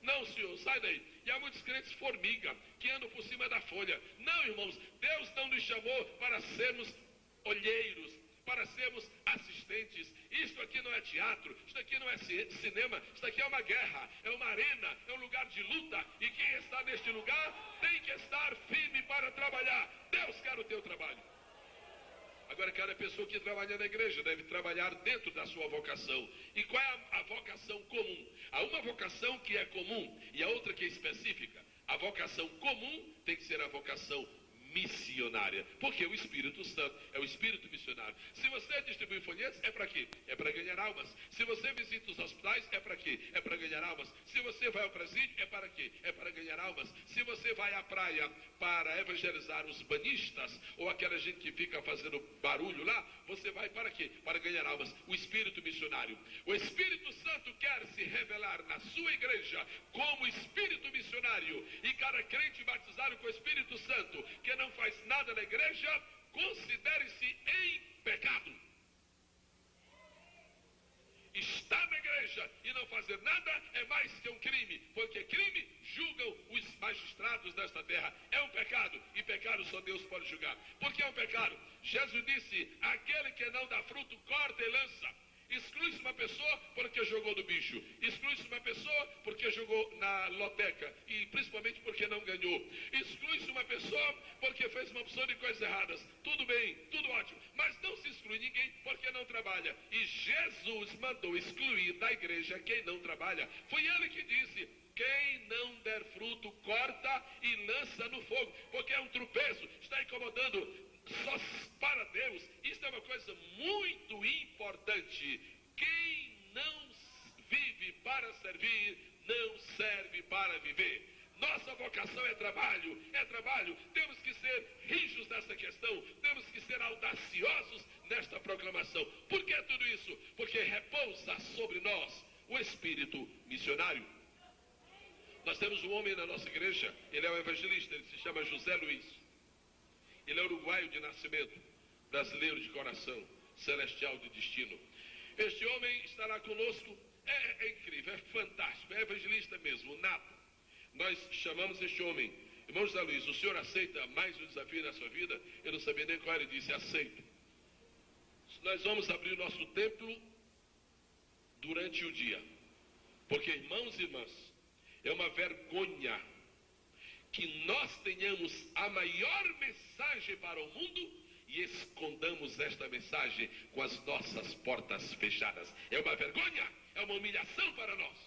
Não, senhor, sai daí. E há muitos crentes formiga que andam por cima da folha. Não, irmãos, Deus não nos chamou para sermos olheiros, para sermos assistentes. Isto aqui não é teatro, isto aqui não é cinema, isto aqui é uma guerra, é uma arena, é um lugar de luta. E quem está neste lugar tem que estar firme para trabalhar. Deus quer o teu trabalho. Agora, cada pessoa que trabalha na igreja deve trabalhar dentro da sua vocação. E qual é a vocação comum? Há uma vocação que é comum e a outra que é específica. A vocação comum tem que ser a vocação missionária, porque o Espírito Santo é o Espírito missionário. Se você distribui folhetos, é para quê? É para ganhar almas. Se você visita os hospitais, é para quê? É para ganhar almas. Se você vai ao presídio, é para quê? É para ganhar almas. Se você vai à praia para evangelizar os banistas, ou aquela gente que fica fazendo barulho lá, você vai para quê? Para ganhar almas. O Espírito missionário. O Espírito Santo quer se revelar na sua igreja como Espírito missionário. E cada crente batizado com o Espírito Santo, que não faz nada na igreja, considere-se em pecado. estar na igreja e não fazer nada é mais que um crime, porque crime julgam os magistrados desta terra. É um pecado, e pecado só Deus pode julgar. Por que é um pecado? Jesus disse, aquele que não dá fruto, corta e lança. Exclui-se uma pessoa porque jogou do bicho. Exclui-se uma pessoa porque jogou na loteca. E principalmente porque não ganhou. Exclui-se uma pessoa porque fez uma opção de coisas erradas. Tudo bem, tudo ótimo. Mas não se exclui ninguém porque não trabalha. E Jesus mandou excluir da igreja quem não trabalha. Foi ele que disse, quem não der fruto, corta e lança no fogo. Porque é um tropeço, está incomodando. Só para Deus, isso é uma coisa muito importante. Quem não vive para servir, não serve para viver. Nossa vocação é trabalho, temos que ser rijos nessa questão, temos que ser audaciosos nesta proclamação. Por que tudo isso? Porque repousa sobre nós o espírito missionário. Nós temos um homem na nossa igreja, ele é um evangelista, ele se chama José Luiz. Ele é uruguaio de nascimento, brasileiro de coração, celestial de destino. Este homem estará conosco, é incrível, é fantástico, é evangelista mesmo, nato. Nós chamamos este homem, irmão José Luiz, o senhor aceita mais um desafio na sua vida? Eu não sabia nem qual era, ele disse, aceito. Nós vamos abrir o nosso templo durante o dia, porque irmãos e irmãs, é uma vergonha que nós tenhamos a maior mensagem para o mundo e escondamos esta mensagem com as nossas portas fechadas. É uma vergonha, é uma humilhação para nós.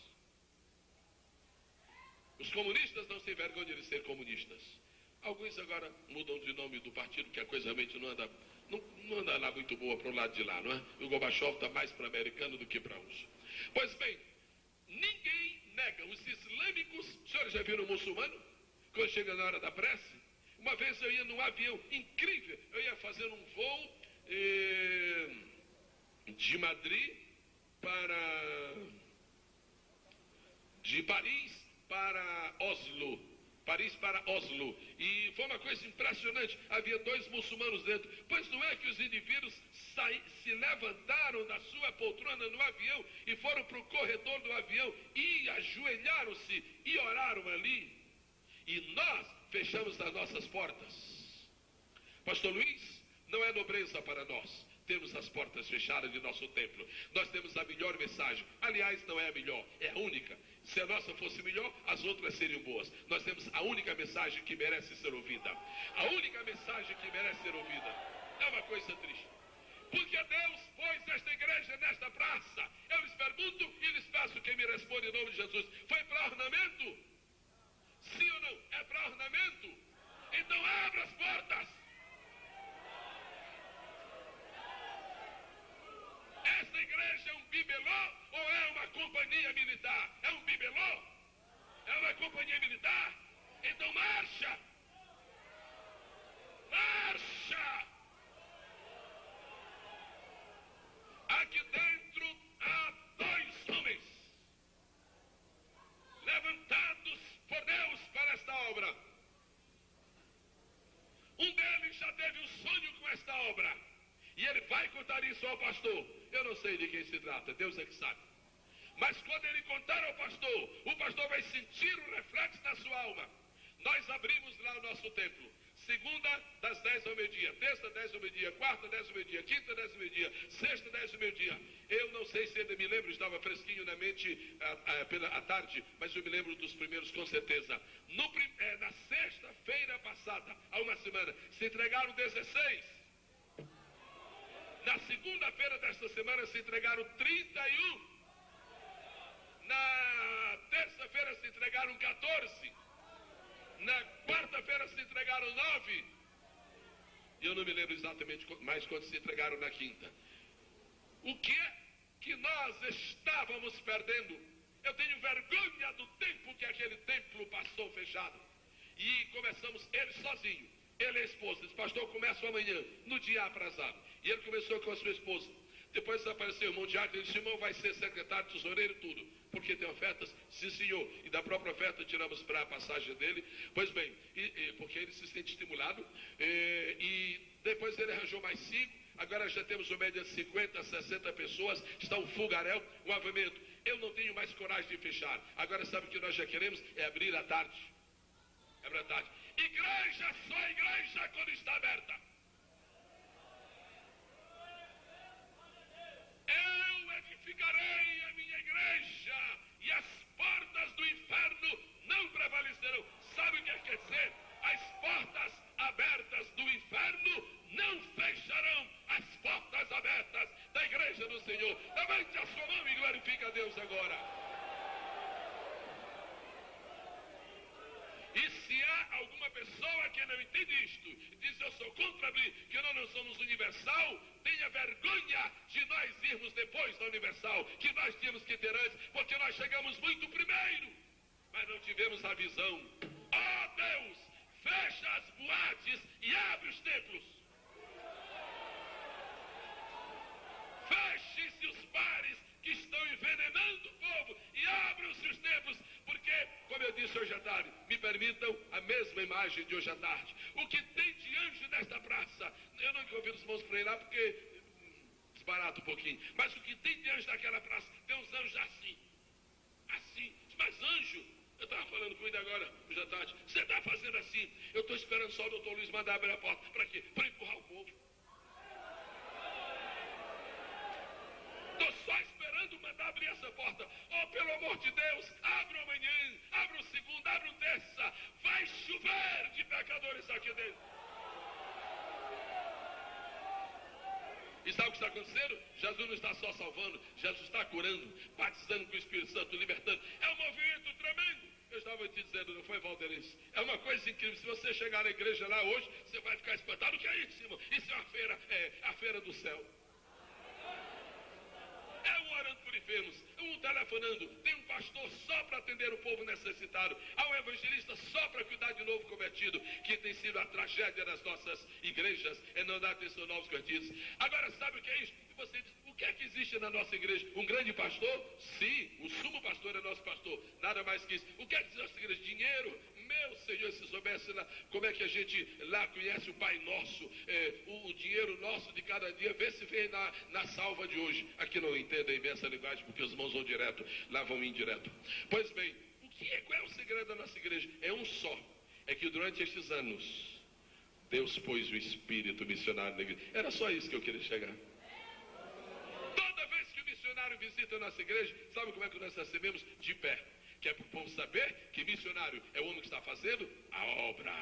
Os comunistas não se envergonham de ser comunistas. Alguns agora mudam de nome do partido, que a coisa realmente não anda lá muito boa para o lado de lá, não é? O Gorbachev está mais para americano do que para uns. Pois bem, ninguém nega. Os islâmicos, os senhores já viram muçulmano? Quando chega na hora da prece, uma vez eu ia num avião incrível, eu ia fazer um voo de Paris para Oslo, e foi uma coisa impressionante, havia 2 muçulmanos dentro, pois não é que os indivíduos se levantaram da sua poltrona no avião e foram para o corredor do avião e ajoelharam-se e oraram ali. E nós fechamos as nossas portas. Pastor Luiz, não é nobreza para nós. Temos as portas fechadas de nosso templo. Nós temos a melhor mensagem. Aliás, não é a melhor, é a única. Se a nossa fosse melhor, as outras seriam boas. Nós temos a única mensagem que merece ser ouvida. A única mensagem que merece ser ouvida. É uma coisa triste. Porque Deus pôs esta igreja nesta praça. Eu lhes pergunto e lhes peço que me responda em nome de Jesus. Foi para ornamento? Sim ou não? É para ornamento? Então abra as portas. Esta igreja é um bibelô ou é uma companhia militar? É um bibelô? É uma companhia militar? Então marcha! Marcha! Aqui dentro há 2 homens levantados por Deus para esta obra. Um deles já teve um sonho com esta obra. E ele vai contar isso ao pastor. Eu não sei de quem se trata, Deus é que sabe. Mas quando ele contar ao pastor, o pastor vai sentir o reflexo na sua alma. Nós abrimos lá o nosso templo. Segunda, das 10 ao meio-dia. Terça, 10 ao meio-dia. Quarta, 10 ao meio-dia. Quinta, 10 ao meio-dia. Sexta, 10 ao meio-dia. Eu não sei se ainda me lembro, estava fresquinho na mente à tarde, mas eu me lembro dos primeiros com certeza. Na sexta-feira passada, há uma semana, se entregaram 16. Na segunda-feira desta semana se entregaram 31. Na terça-feira se entregaram 14. Na quarta-feira se entregaram 9. E eu não me lembro exatamente mais quantos se entregaram na quinta. O que é que nós estávamos perdendo? Eu tenho vergonha do tempo que aquele templo passou fechado. E começamos, ele sozinho, ele e a esposa. Disse, pastor, eu começo amanhã, no dia aprazado. E ele começou com a sua esposa. Depois apareceu o irmão Diácono, ele disse, irmão, vai ser secretário, tesoureiro, tudo. Porque tem ofertas? Sim, senhor. E da própria oferta tiramos para a passagem dele. Pois bem, porque ele se sente estimulado. E depois ele arranjou mais 5. Agora já temos uma média de 50, 60 pessoas, está um fogaréu, um avamento. Eu não tenho mais coragem de fechar. Agora sabe o que nós já queremos? É abrir à tarde. Abrir à tarde. Igreja, só igreja quando está aberta. Eu edificarei a minha igreja e as portas do inferno não prevalecerão. Sabe o que quer dizer? As portas abertas do inferno não fecharão as portas abertas da igreja do Senhor. Levante a sua mão e glorifique a Deus agora. E se há alguma pessoa que não entende isto, e diz eu sou contra abrir, que nós não somos universal, tenha vergonha de nós irmos depois da universal, que nós tínhamos que ter antes, porque nós chegamos muito primeiro, mas não tivemos a visão. Ó Deus, fecha as boates e abre os templos. Feche-se os bares que estão envenenando o povo e abram-se os templos, porque, como eu disse hoje à tarde, me permitam a mesma imagem de hoje à tarde. O que tem de anjo nesta praça, eu não convido os irmãos para ir lá porque desbarata um pouquinho, mas o que tem de anjo naquela praça, tem uns anjos assim, mas anjo, eu estava falando com ele agora, hoje à tarde, você está fazendo assim, eu estou esperando só o doutor Luiz mandar abrir a porta, para quê? Para empurrar o povo. Estou só esperando mandar abrir essa porta. Oh, pelo amor de Deus, abra amanhã, abra o segundo, abra o terça. Vai chover de pecadores aqui dentro. E sabe o que está acontecendo? Jesus não está só salvando, Jesus está curando, batizando com o Espírito Santo, libertando. É um movimento tremendo. Eu estava te dizendo, não foi, Valderense? É uma coisa incrível. Se você chegar na igreja lá hoje, você vai ficar espantado. O que é isso, irmão? Isso é uma feira, a feira do céu. É um orando por enfermos, um telefonando, tem um pastor só para atender o povo necessitado, há um evangelista só para cuidar de novo convertido, que tem sido a tragédia das nossas igrejas, é não dar atenção aos novos convertidos. Agora sabe o que é isso? E você diz, o que é que existe na nossa igreja? Um grande pastor? Sim, o sumo pastor é nosso pastor, nada mais que isso. O que é que existe na nossa igreja? Dinheiro? Meu Senhor, se soubesse lá, como é que a gente lá conhece o Pai Nosso, o dinheiro nosso de cada dia, vê se vem na salva de hoje. Aqui não entendem bem essa linguagem, porque os irmãos vão direto, lá vão indireto. Pois bem, qual é o segredo da nossa igreja? É um só, é que durante estes anos, Deus pôs o espírito missionário na igreja. Era só isso que eu queria chegar. Toda vez que o missionário visita a nossa igreja, sabe como é que nós recebemos? De pé. Que é para o povo saber que missionário é o homem que está fazendo a obra.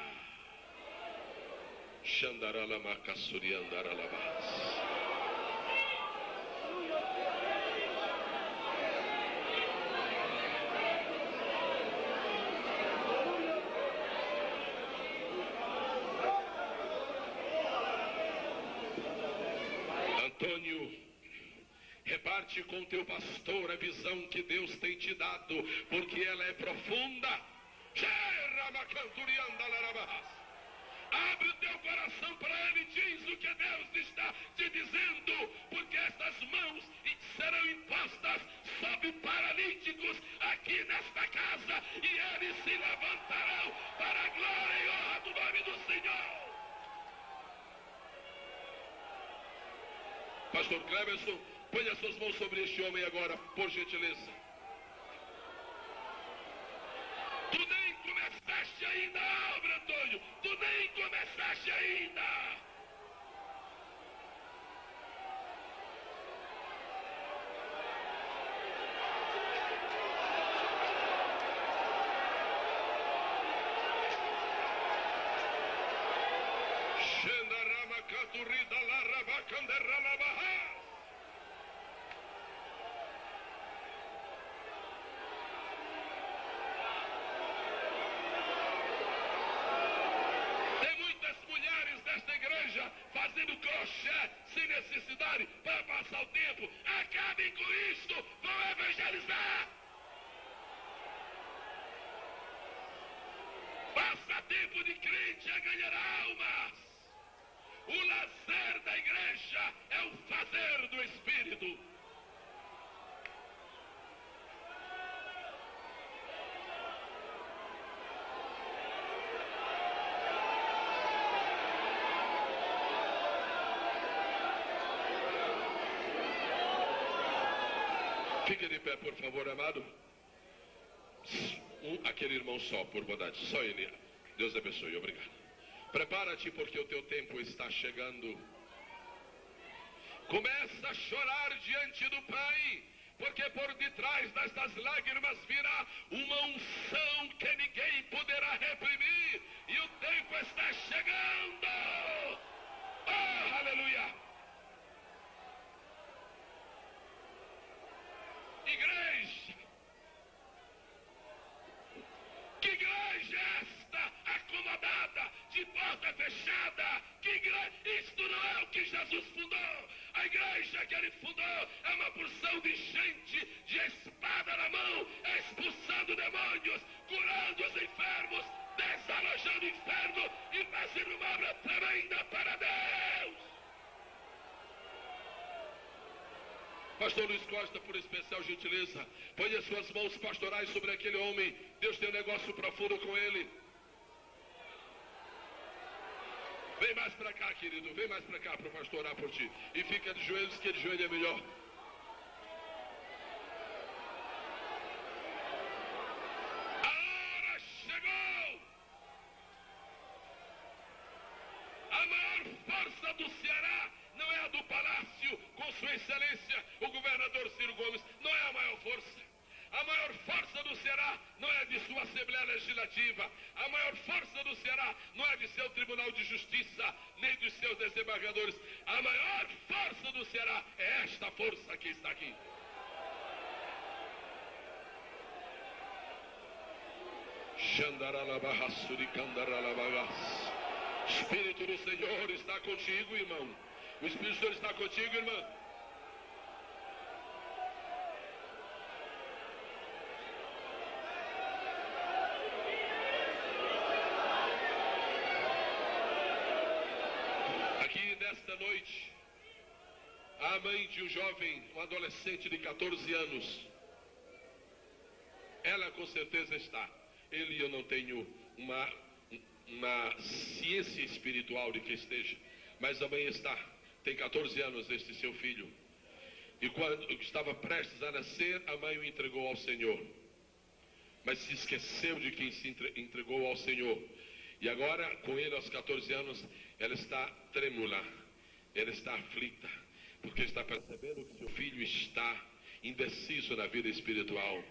Antônio, reparte com teu pastor a visão que Deus tem te dado, porque ela é profunda. Abre o teu coração para ele, diz o que Deus está te dizendo, porque essas mãos serão impostas sobre paralíticos aqui nesta casa, e eles se levantarão para a glória e honra do nome do Senhor. Pastor Cleverson, põe as suas mãos sobre este homem agora, por gentileza. Tu nem começaste ainda a obra, Antônio. Tu nem começaste ainda. Xendarama caturida laraba canderralabaha. Fazendo crochê sem necessidade para passar o tempo. Acabem com isto, vão evangelizar. Passatempo de crente é ganhar almas. O lazer da igreja é o fazer do Espírito. Fique de pé, por favor, amado. Aquele irmão só, por bondade. Só ele. Deus abençoe. Obrigado. Prepara-te, porque o teu tempo está chegando. Começa a chorar diante do Pai, porque por detrás destas lágrimas virá uma unção que ninguém poderá reprimir. E o tempo está chegando. Oh, aleluia. Igreja, que igreja é esta, acomodada, de porta fechada? Que igreja? Isto não é o que Jesus fundou. A igreja que ele fundou é uma porção de gente de espada na mão, expulsando demônios, curando os enfermos, desalojando o inferno e fazendo uma obra tremenda para Deus. Pastor Luiz Costa, por especial gentileza, põe as suas mãos pastorais sobre aquele homem. Deus tem um negócio profundo com ele. Vem mais para cá, querido. Vem mais para cá para o pastor orar por ti. E fica de joelhos, que de joelho é melhor. A hora chegou. A maior força do Ceará não é a do Palácio, com sua excelência, o governador Ciro Gomes. Não é a maior força. A maior força do Ceará não é de sua Assembleia Legislativa. A maior força do Ceará não é de seu Tribunal de Justiça, nem dos seus desembargadores. A maior força do Ceará é esta força que está aqui. Espírito do Senhor está contigo, irmão. O Espírito do Senhor está contigo, irmã. Nesta noite, a mãe de um jovem, um adolescente de 14 anos, ela com certeza está. Ele e eu não tenho uma ciência espiritual de que esteja, mas a mãe está. Tem 14 anos este seu filho. E quando estava prestes a nascer, a mãe o entregou ao Senhor. Mas se esqueceu de quem se entregou ao Senhor. E agora, com ele aos 14 anos, ela está trêmula, ela está aflita, porque está percebendo que seu filho está indeciso na vida espiritual.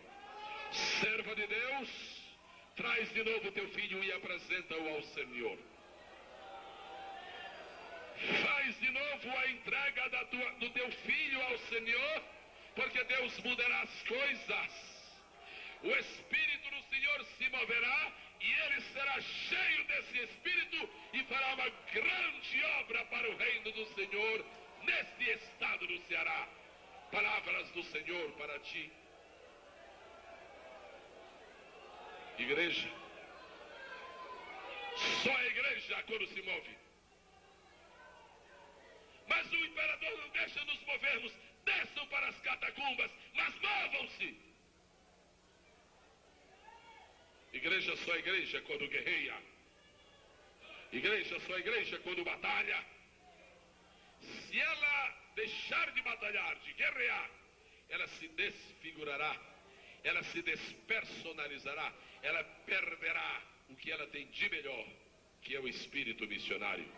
Serva de Deus, traz de novo teu filho e apresenta-o ao Senhor. Faz de novo a entrega do teu filho ao Senhor, porque Deus mudará as coisas. O Espírito do Senhor se moverá e ele será cheio desse Espírito e fará uma grande obra para o reino do Senhor neste estado do Ceará. Palavras do Senhor para ti. Igreja, só a igreja quando se move. Mas o imperador não deixa nos movermos. Desçam para as catacumbas, mas movam-se. Igreja só a igreja quando guerreia. Igreja só a igreja quando batalha. Se ela deixar de batalhar, de guerrear, ela se desfigurará, ela se despersonalizará, ela perderá o que ela tem de melhor, que é o espírito missionário.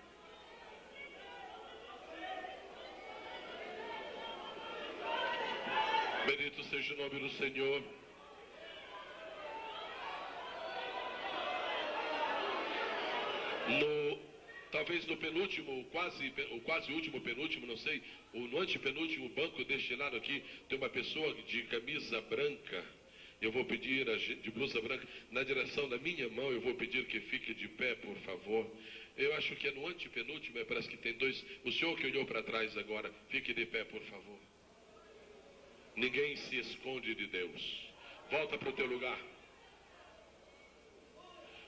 Bendito seja o nome do Senhor. Talvez no penúltimo, quase último penúltimo, não sei, ou no antepenúltimo banco destinado aqui, tem uma pessoa de camisa branca. Eu vou pedir, de blusa branca, na direção da minha mão, eu vou pedir que fique de pé, por favor. Eu acho que é no antepenúltimo, parece que tem dois. O senhor que olhou para trás agora, fique de pé, por favor. Ninguém se esconde de Deus. Volta para o teu lugar.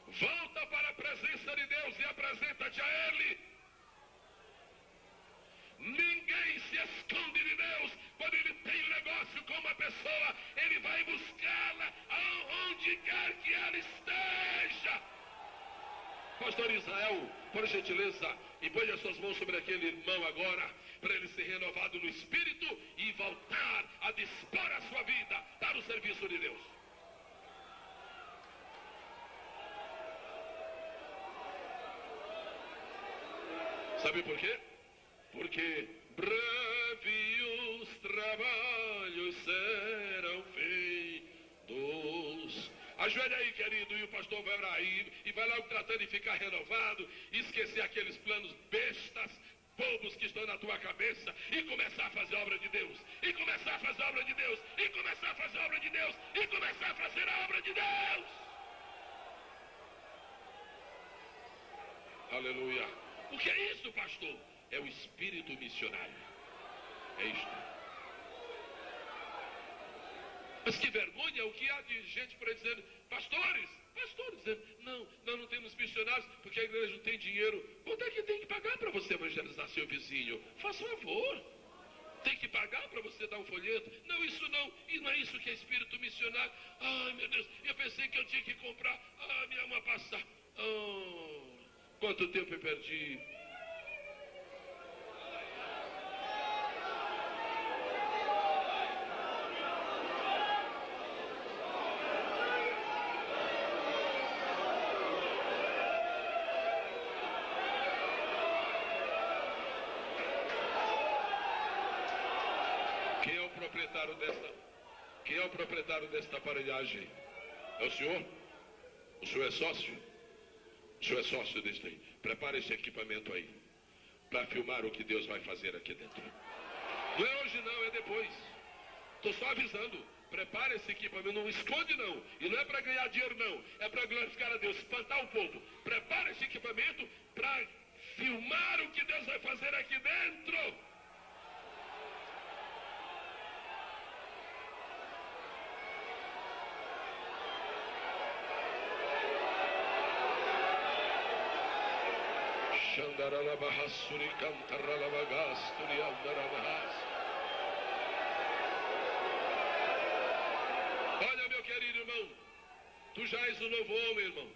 Volta para a presença de Deus e apresenta-te a Ele. Ninguém se esconde de Deus. Quando Ele tem um negócio com uma pessoa, Ele vai buscá-la onde quer que ela esteja. Pastor Pastor Israel, por gentileza, e põe as suas mãos sobre aquele irmão agora, para ele ser renovado no espírito e voltar a dispor a sua vida para o serviço de Deus. Sabe por quê? Porque breve os trabalhos serão feitos. Ajoelha aí, querido, e o pastor vai orar aí, e vai logo tratando de ficar renovado, esquecer aqueles planos bestas, bobos que estão na tua cabeça, e começar a fazer a obra de Deus, e começar a fazer a obra de Deus, e começar a fazer a obra de Deus, e começar a fazer a obra de Deus. Aleluia. O que é isso, pastor? É o espírito missionário. É isto. Mas que vergonha o que há de gente por aí dizendo, pastores, dizendo, não, nós não temos missionários porque a igreja não tem dinheiro. Quanto é que tem que pagar para você evangelizar seu vizinho? Faça um favor. Tem que pagar para você dar um folheto? Não, isso não. E não é isso que é espírito missionário. Ai, meu Deus, eu pensei que eu tinha que comprar minha uma passagem. Quanto tempo eu perdi? Quem é o proprietário desta aparelhagem? É o senhor? O senhor é sócio? O senhor é sócio deste aí. Prepare esse equipamento aí, para filmar o que Deus vai fazer aqui dentro. Não é hoje não, é depois. Estou só avisando. Prepare esse equipamento, não esconde não. E não é para ganhar dinheiro não, é para glorificar a Deus, espantar o povo. Prepare esse equipamento para filmar o que Deus vai fazer aqui dentro. Olha, meu querido irmão, tu já és um novo homem, irmão.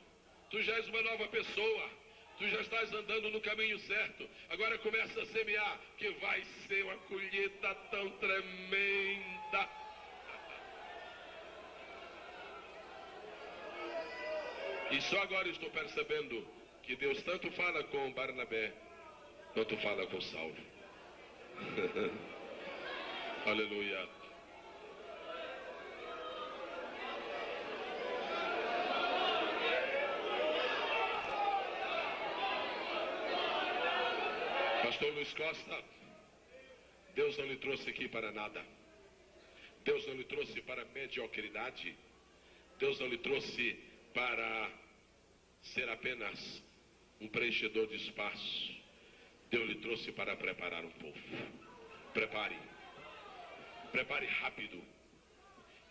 Tu já és uma nova pessoa. Tu já estás andando no caminho certo. Agora começa a semear, que vai ser uma colheita tão tremenda. E só agora estou percebendo que Deus tanto fala com Barnabé, quanto fala com Saulo. Aleluia. Pastor Luiz Costa, Deus não lhe trouxe aqui para nada. Deus não lhe trouxe para mediocridade. Deus não lhe trouxe para ser apenas um preenchedor de espaço. Deus lhe trouxe para preparar um povo. Prepare. Prepare rápido.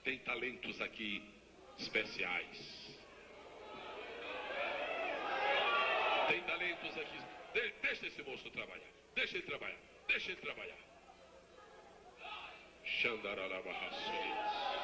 Tem talentos aqui especiais. Tem talentos aqui. Deixa esse moço trabalhar. Deixa ele trabalhar. Deixa ele trabalhar. Xandaralabarrações.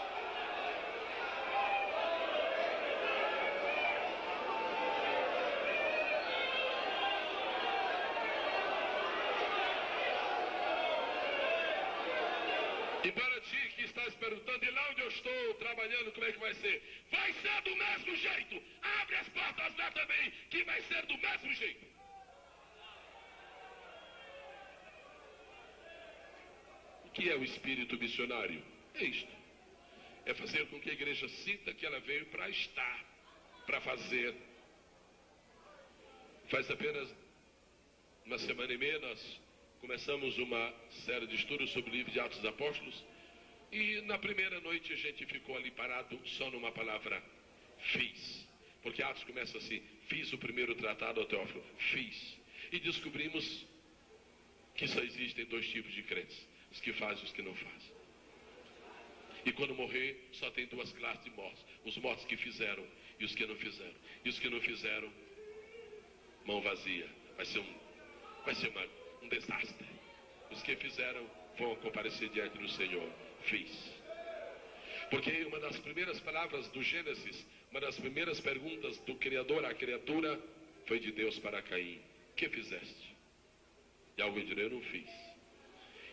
E para ti que estás perguntando, e lá onde eu estou trabalhando, como é que vai ser? Vai ser do mesmo jeito. Abre as portas lá também, que vai ser do mesmo jeito. O que é o espírito missionário? É isto. É fazer com que a igreja sinta que ela veio para estar, para fazer. Faz apenas uma semana e meia nós começamos uma série de estudos sobre o livro de Atos dos Apóstolos, e na primeira noite a gente ficou ali parado só numa palavra, fiz. Porque Atos começa assim, fiz o primeiro tratado ao Teófilo, fiz. E descobrimos que só existem dois tipos de crentes, os que fazem e os que não fazem. E quando morrer, só tem duas classes de mortos, os mortos que fizeram e os que não fizeram. E os que não fizeram, mão vazia, vai ser um desastre. Os que fizeram vão comparecer diante do Senhor. Fiz. Porque uma das primeiras palavras do Gênesis, uma das primeiras perguntas do Criador à criatura foi de Deus para Caim. O que fizeste? E alguém dirá, eu não fiz.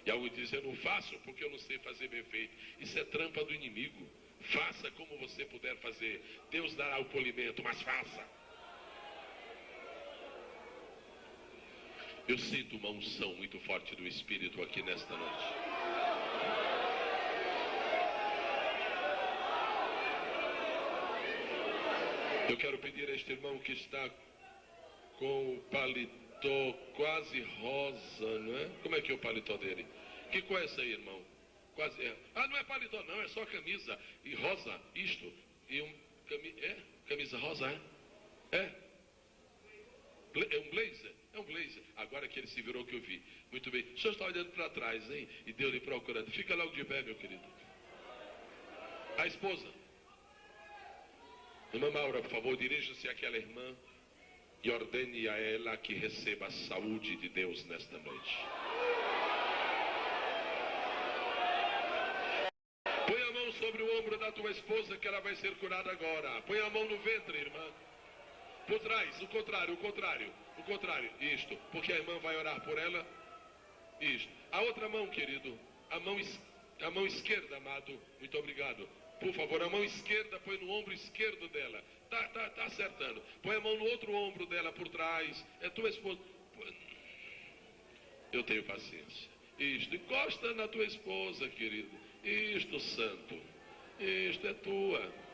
E alguém diz, eu não faço porque eu não sei fazer bem feito. Isso é trampa do inimigo. Faça como você puder fazer. Deus dará o polimento, mas faça. Eu sinto uma unção muito forte do Espírito aqui nesta noite. Eu quero pedir a este irmão que está com o paletó quase rosa, não é? Como é que é o paletó dele? Que cor é essa aí, irmão? Quase é. Ah, não é paletó não, é só camisa. E rosa, isto. E camisa rosa, é? É? É um blazer? É um blazer. Agora que ele se virou que eu vi. Muito bem. O senhor está olhando para trás, hein? E Deus lhe procurando. Fica logo de pé, meu querido. A esposa. Irmã Maura, por favor, dirija-se àquela irmã e ordene a ela que receba a saúde de Deus nesta noite. Põe a mão sobre o ombro da tua esposa que ela vai ser curada agora. Põe a mão no ventre, irmã. Por trás, o contrário. Isto, porque a irmã vai orar por ela. Isto. A outra mão, querido. A mão esquerda, amado. Muito obrigado. Por favor, a mão esquerda põe no ombro esquerdo dela. Tá acertando. Põe a mão no outro ombro dela por trás. É tua esposa. Eu tenho paciência. Isto. Encosta na tua esposa, querido. Isto, santo. Isto é tua.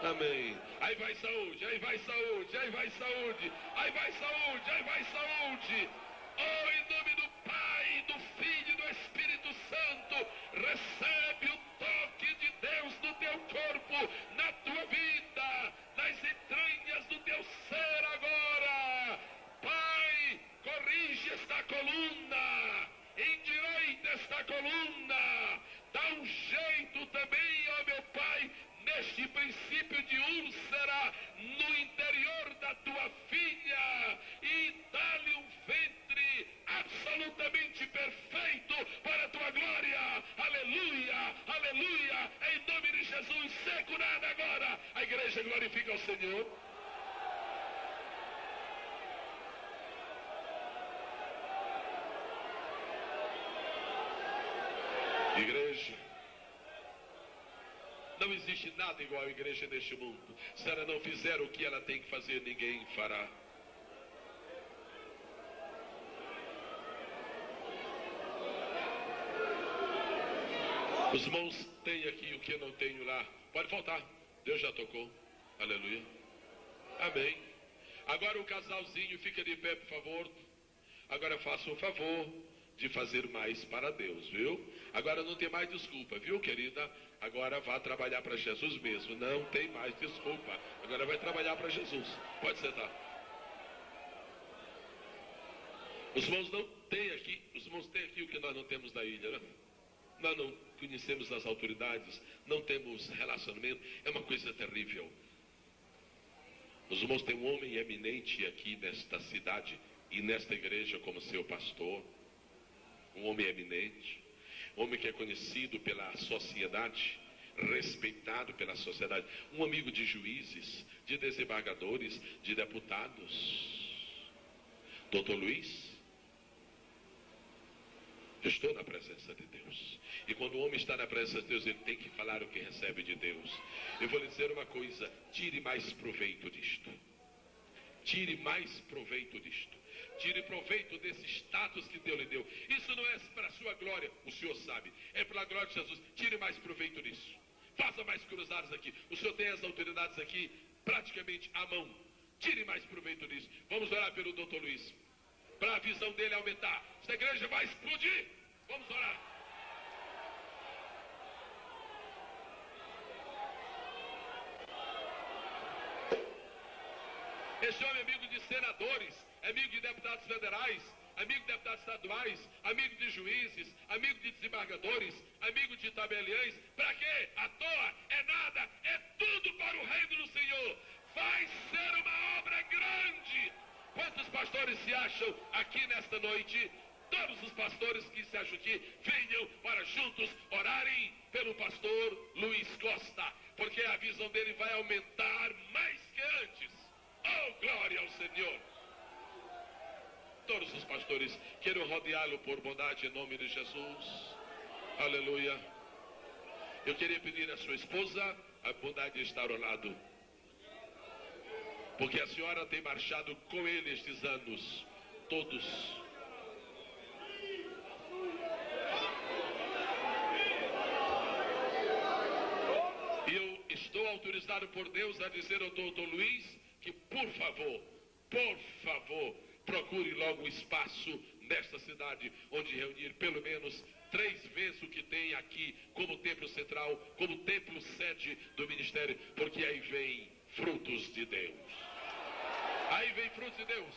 Amém. Aí vai saúde, aí vai saúde, aí vai saúde, aí vai saúde, aí vai saúde. Oh, em nome do Pai, do Filho e do Espírito Santo, recebe o toque de Deus no teu corpo, na tua vida, nas entranhas do teu ser agora. Pai, corrige esta coluna, endireita esta coluna, dá um jeito também, ó meu Pai, neste princípio de úlcera no interior da tua filha e dá-lhe um ventre absolutamente perfeito para a tua glória. Aleluia, aleluia, em nome de Jesus, ser curada agora. A igreja glorifica ao Senhor. Igreja, não existe nada igual à igreja neste mundo. Se ela não fizer o que ela tem que fazer, ninguém fará. Os irmãos têm aqui o que eu não tenho lá. Pode faltar. Deus já tocou. Aleluia. Amém. Agora o casalzinho fica de pé, por favor. Agora faça um favor de fazer mais para Deus, viu? Agora não tem mais desculpa, viu, querida? Agora vá trabalhar para Jesus mesmo. Não tem mais desculpa. Agora vai trabalhar para Jesus. Pode sentar. Os irmãos não têm aqui, os irmãos têm aqui o que nós não temos na ilha, né? Nós não conhecemos as autoridades, não temos relacionamento. É uma coisa terrível. Os irmãos têm um homem eminente aqui nesta cidade e nesta igreja como seu pastor. Um homem eminente, um homem que é conhecido pela sociedade, respeitado pela sociedade, um amigo de juízes, de desembargadores, de deputados. Doutor Luiz, eu estou na presença de Deus. E quando o homem está na presença de Deus, ele tem que falar o que recebe de Deus. Eu vou lhe dizer uma coisa, tire mais proveito disto. Tire mais proveito disto. Tire proveito desse status que Deus lhe deu. Isso não é para a sua glória, o Senhor sabe. É pela glória de Jesus. Tire mais proveito disso. Faça mais cruzados aqui. O Senhor tem as autoridades aqui praticamente à mão. Tire mais proveito disso. Vamos orar pelo doutor Luiz. Para a visão dele aumentar. Esta igreja vai explodir. Vamos orar. Esse homem é amigo de senadores, amigo de deputados federais, amigo de deputados estaduais, amigo de juízes, amigo de desembargadores, amigo de tabeliães. Para quê? À toa? É nada. É tudo para o reino do Senhor. Vai ser uma obra grande. Quantos pastores se acham aqui nesta noite? Todos os pastores que se acham aqui, venham para juntos orarem pelo pastor Luiz Costa, porque a visão dele vai aumentar mais que antes. Oh, glória ao Senhor. Senhor. Todos os pastores quero rodeá-lo por bondade em nome de Jesus. Aleluia. Eu queria pedir à sua esposa a bondade de estar ao lado, porque a senhora tem marchado com ele estes anos todos. Eu estou autorizado por Deus a dizer ao doutor Luiz que, por favor, procure logo um espaço nesta cidade onde reunir pelo menos 3 vezes o que tem aqui como templo central, como templo sede do ministério, porque aí vem frutos de Deus. Aí vem frutos de Deus.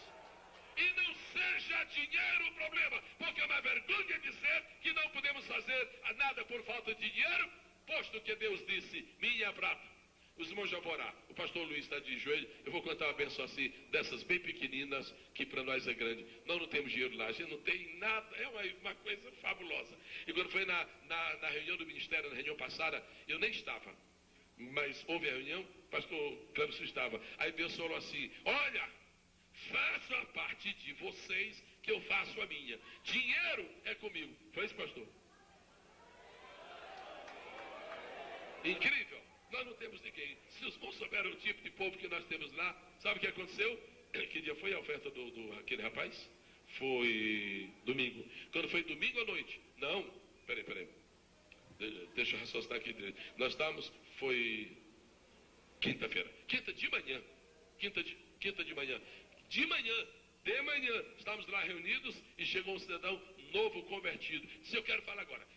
E não seja dinheiro o problema, porque é uma vergonha dizer que não podemos fazer nada por falta de dinheiro, posto que Deus disse, minha prata. Os irmãos já vão orar. O pastor Luiz está de joelho. Eu vou contar uma benção assim, dessas bem pequeninas, que para nós é grande. Nós não temos dinheiro lá, a gente não tem nada. É uma coisa fabulosa. E quando foi na reunião do ministério, na reunião passada, eu nem estava. Mas houve a reunião, o pastor Cleberson estava. Aí Deus falou assim, olha, faço a parte de vocês que eu faço a minha. Dinheiro é comigo. Foi isso, pastor? Incrível. Nós não temos ninguém. Se os irmãos souberam o tipo de povo que nós temos lá, sabe o que aconteceu? Que dia foi a oferta aquele rapaz? Foi domingo. Quando foi domingo à noite? Não, peraí. Deixa eu raciocinar aqui direito. Nós estávamos, foi quinta-feira. Quinta de manhã. De manhã, estávamos lá reunidos e chegou um cidadão novo convertido. Disse, eu quero falar agora.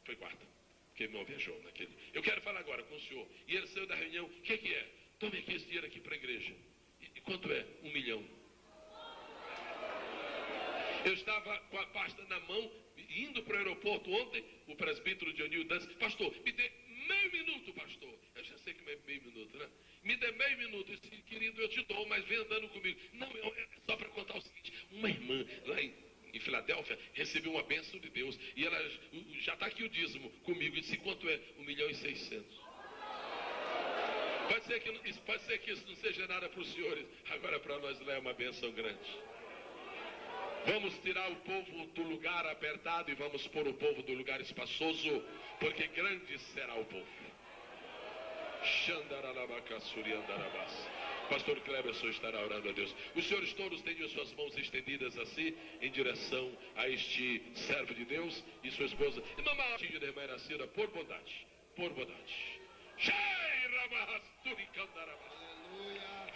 Foi quarta. Porque meu irmão viajou naquele. Eu quero falar agora com o senhor. E ele saiu da reunião. O que é? Tome aqui esse dinheiro aqui para a igreja. E quanto é? 1 milhão. Eu estava com a pasta na mão, indo para o aeroporto ontem, o presbítero Dionil Dantas, pastor, me dê meio minuto, pastor. Eu já sei que é meio minuto, né? Me dê meio minuto. Eu disse, querido, eu te dou, mas vem andando comigo. Não, é só para contar o seguinte. Uma irmã lá em Filadélfia, recebeu uma bênção de Deus, e ela já está aqui o dízimo comigo, e disse, quanto é? 1.600.000. Pode ser que isso não seja nada para os senhores, agora para nós lá é uma bênção grande. Vamos tirar o povo do lugar apertado e vamos pôr o povo do lugar espaçoso, porque grande será o povo. Pastor Cleberson estará orando a Deus. Os senhores todos tenham suas mãos estendidas assim, em direção a este servo de Deus e sua esposa. E mamãe da irmã Iracida, por bondade.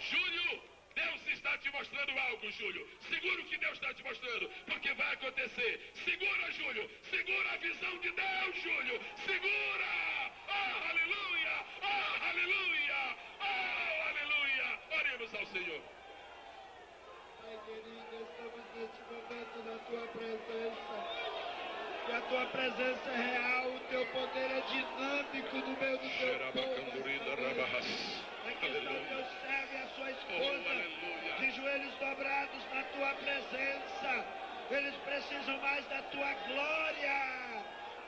Júlio, Deus está te mostrando algo, Júlio. Segura o que Deus está te mostrando, porque vai acontecer. Segura, Júlio. Segura a visão de Deus, Júlio. Segura! Oh, aleluia! Oh, aleluia! Oh, aleluia! Oremos ao Senhor. Pai querido, estamos neste momento na tua presença. Que a tua presença é real, o teu poder é dinâmico no meio do teu povo. Aqui está o teu servo e a sua esposa, de joelhos dobrados na tua presença. Eles precisam mais da tua glória,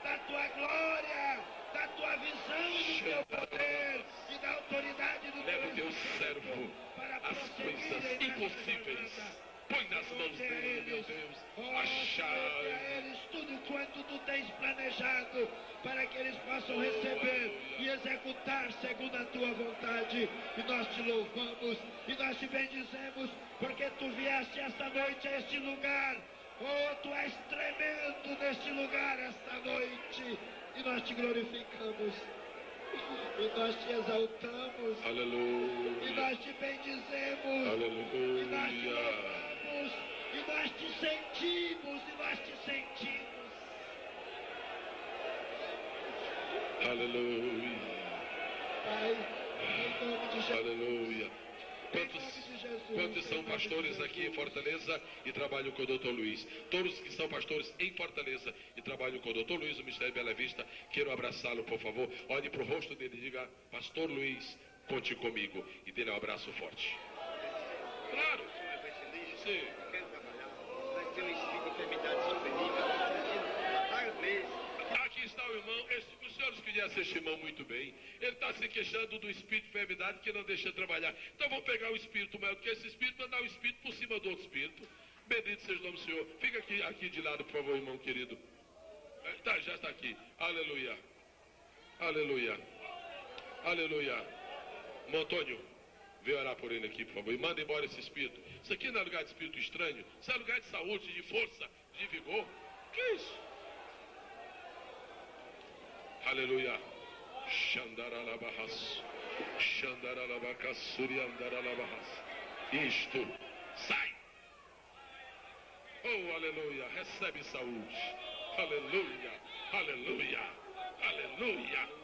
da tua visão do teu poder e da autoridade do teu servo para as coisas impossíveis. Põe nas mãos dele, meu Deus, a chave. Para eles tudo quanto tu tens planejado, para que eles possam receber e executar segundo a tua vontade. E nós te louvamos e nós te bendizemos, porque tu vieste esta noite a este lugar. Oh, tu és tremendo neste lugar esta noite. E nós te glorificamos. E nós te exaltamos. Aleluia. E nós te bendizemos. Aleluia. E nós te louvamos. E nós te sentimos. Aleluia. Pai, em nome de Jesus. Aleluia. Quantos são pastores aqui em Fortaleza e trabalham com o Dr. Luiz? Todos que são pastores em Fortaleza e trabalham com o Dr. Luiz, o Ministério Bela Vista, quero abraçá-lo, por favor. Olhe para o rosto dele e diga, Pastor Luiz, conte comigo. E dê-lhe um abraço forte. Claro. Sim. Aqui está o irmão. senhores conhecem este irmão muito bem. Ele está se queixando do espírito de enfermidade que não deixa trabalhar. Então vamos pegar o espírito maior do que esse espírito, mandar o espírito por cima do outro espírito. Bendito seja o nome do Senhor. Fica aqui de lado, por favor, irmão querido. Já está aqui. Aleluia. Aleluia. Aleluia. Antônio, vem orar por ele aqui, por favor. E manda embora esse espírito. Isso aqui não é lugar de espírito estranho. Isso é lugar de saúde, de força, de vigor. Que isso? Aleluia. Xandaralabahas. Xandaralabacasuriandaralabahas. Isto. Sai. Oh, aleluia. Recebe saúde. Aleluia. Aleluia. Aleluia.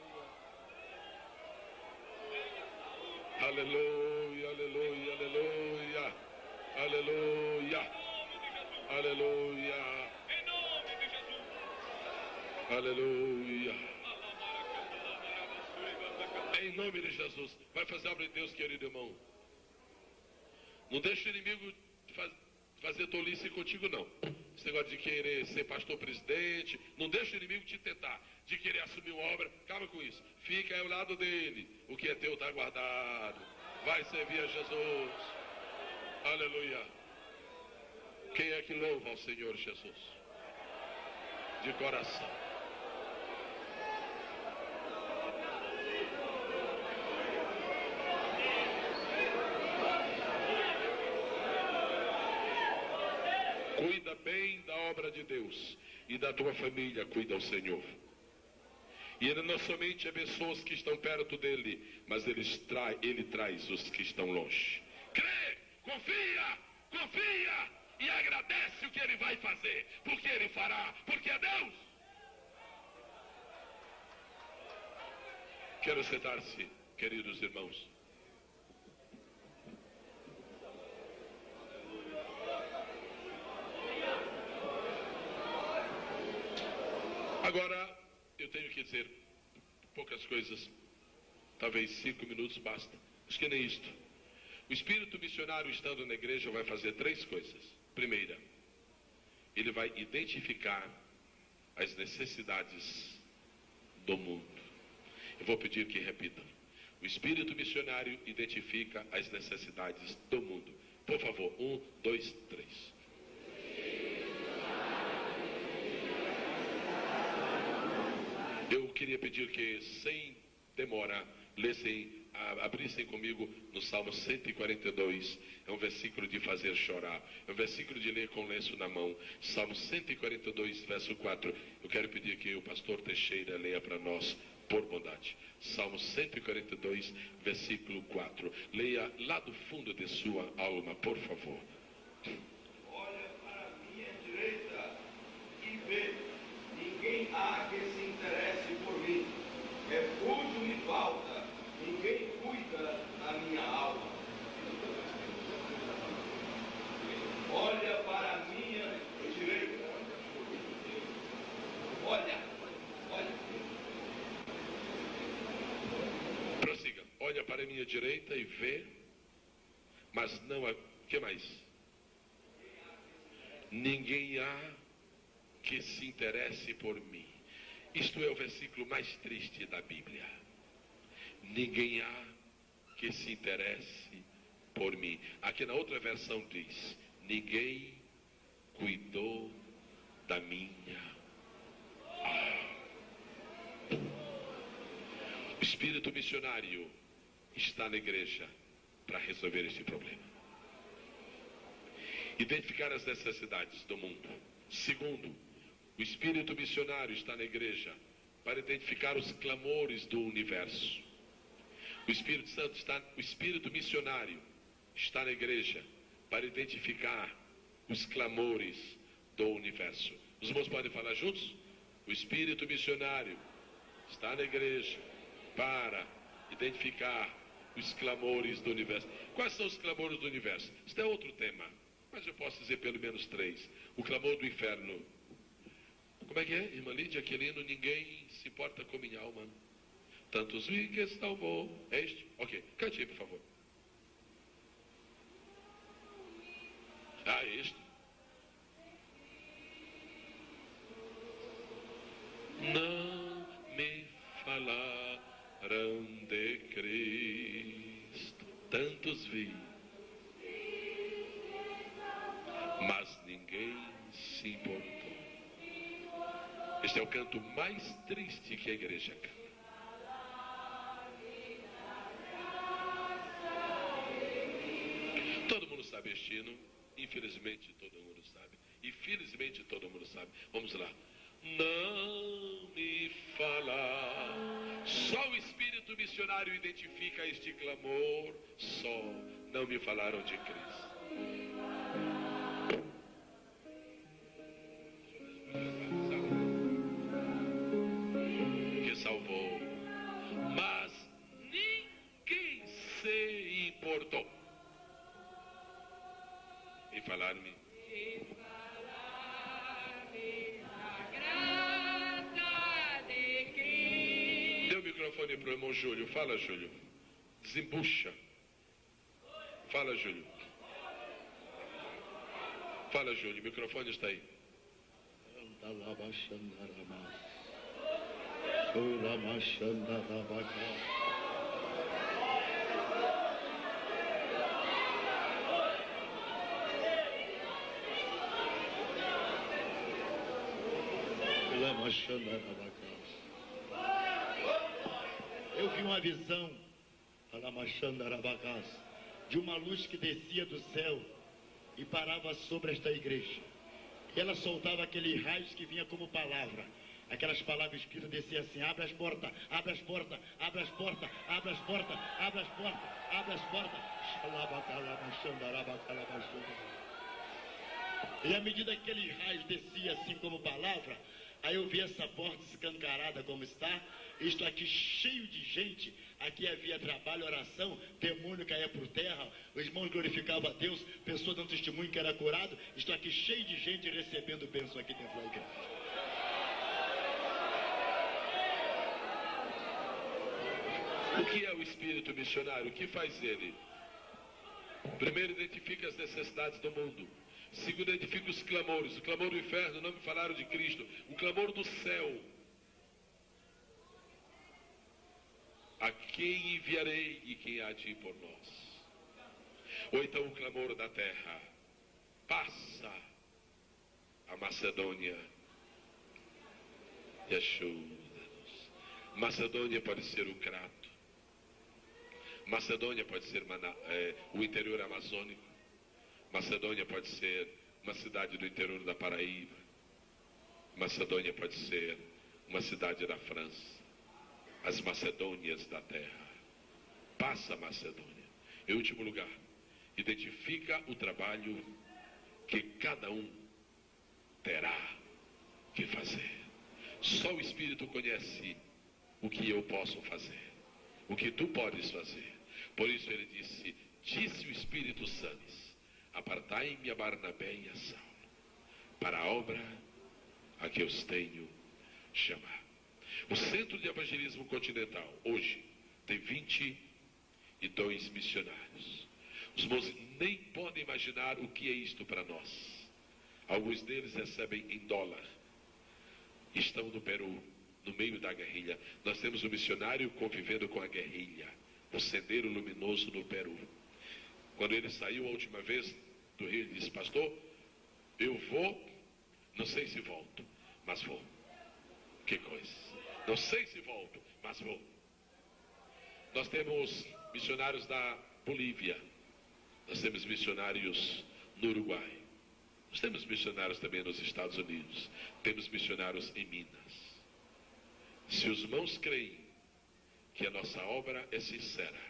Aleluia, aleluia, aleluia, aleluia, aleluia, aleluia. Em nome de Jesus, vai fazer a obra de Deus, querido irmão. Não deixa o inimigo fazer tolice contigo, não. Esse negócio de querer ser pastor presidente, não deixa o inimigo te tentar, de querer assumir uma obra, acaba com isso. Fica aí ao lado dele, o que é teu está guardado. Vai servir a Jesus. Aleluia. Quem é que louva ao Senhor Jesus? De coração. Cuida bem da obra de Deus e da tua família, cuida o Senhor. E ele não somente abençoa os que estão perto dele, mas ele traz os que estão longe. Crê, confia e agradece o que ele vai fazer, porque ele fará, porque é Deus. Quero sentar-se, queridos irmãos. Agora, eu tenho que dizer poucas coisas, talvez 5 minutos basta. Acho que nem isto. O espírito missionário estando na igreja vai fazer 3 coisas. Primeira, ele vai identificar as necessidades do mundo. Eu vou pedir que repitam. O espírito missionário identifica as necessidades do mundo. Por favor, 1, 2, 3. Eu queria pedir que, sem demora, abrissem comigo no Salmo 142. É um versículo de fazer chorar. É um versículo de ler com lenço na mão. Salmo 142, verso 4. Eu quero pedir que o pastor Teixeira leia para nós, por bondade. Salmo 142, versículo 4. Leia lá do fundo de sua alma, por favor. Olha para a minha direita e vê. Ninguém há que se interesse por mim. Refúgio me falta. Ninguém cuida da minha alma. Olha para a minha direita. Olha. Prossiga. Olha para a minha direita e vê. Mas não há... O que mais? Ninguém há que se interesse por mim. Isto é o versículo mais triste da Bíblia. Ninguém há que se interesse por mim. Aqui na outra versão diz: ninguém cuidou da minha alma. O espírito missionário está na igreja para resolver este problema. Identificar as necessidades do mundo. Segundo, o espírito missionário está na igreja para identificar os clamores do universo. O espírito missionário está na igreja para identificar os clamores do universo. Os irmãos podem falar juntos? O espírito missionário está na igreja para identificar os clamores do universo. Quais são os clamores do universo? Isso é outro tema, mas eu posso dizer pelo menos 3. O clamor do inferno. Como é que é, irmã Lídia Aquilino? Ninguém se importa com minha alma. Tantos vi que salvou. É este? Ok, cante aí, por favor. É este. Não me ninguém se importou. Este é o canto mais triste que a igreja canta. Todo mundo sabe este hino. Infelizmente todo mundo sabe. E felizmente todo mundo sabe. Vamos lá. Não me fala. Só o espírito missionário identifica este clamor. Só não me falaram de Cristo. Que salvou. Mas ninguém se importou em falar-me. Dê o microfone para o irmão Júlio. Fala, Júlio. Desembucha. Fala, Júlio. Fala, Júlio. O microfone está aí. Eu vi uma visão de uma luz que descia do céu e parava sobre esta igreja. E ela soltava aquele raio que vinha como palavra. Aquelas palavras escritas desciam assim: abre as portas, abre as portas, abre as portas, abre as portas, abre as portas, abre as portas. E à medida que aquele raio descia assim como palavra, aí eu vi essa porta escancarada como está, isto aqui cheio de gente, aqui havia trabalho, oração, demônio caía por terra, os irmãos glorificavam a Deus, pessoa dando testemunho que era curado, isto aqui cheio de gente recebendo bênção aqui dentro da igreja. O que é o espírito missionário? O que faz ele? Primeiro, identifica as necessidades do mundo. Segundo, identifica os clamores. O clamor do inferno, não me falaram de Cristo. O clamor do céu. A quem enviarei e quem há de ir por nós? Ou então o clamor da terra. Passa a Macedônia e ajuda-nos. Macedônia pode ser o Crato. Macedônia pode ser o interior amazônico. Macedônia pode ser uma cidade do interior da Paraíba. Macedônia pode ser uma cidade da França. As Macedônias da terra. Passa a Macedônia. Em último lugar, identifica o trabalho que cada um terá que fazer. Só o Espírito conhece o que eu posso fazer, o que tu podes fazer. Por isso ele disse o Espírito Santo: apartai-me a Barnabé e a Saulo para a obra a que os tenho chamado. O Centro de Evangelismo Continental hoje tem 22 missionários. Os irmãos nem podem imaginar o que é isto para nós. Alguns deles recebem em dólar. Estão no Peru, no meio da guerrilha. Nós temos um missionário convivendo com a guerrilha, o Sendeiro Luminoso no Peru. Quando ele saiu a última vez do Rio, ele disse: pastor, eu vou, não sei se volto, mas vou. Que coisa. Não sei se volto, mas vou. Nós temos missionários da Bolívia. Nós temos missionários no Uruguai. Nós temos missionários também nos Estados Unidos. Temos missionários em Minas. Se os irmãos creem que a nossa obra é sincera,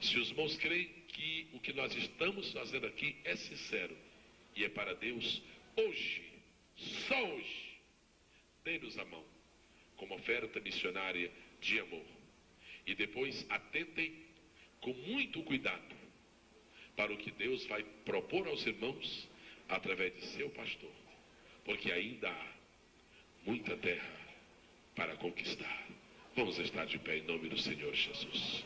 se os irmãos creem que o que nós estamos fazendo aqui é sincero e é para Deus, hoje, só hoje, dê-nos a mão como oferta missionária de amor. E depois atentem com muito cuidado para o que Deus vai propor aos irmãos através de seu pastor, porque ainda há muita terra para conquistar. Vamos estar de pé em nome do Senhor Jesus.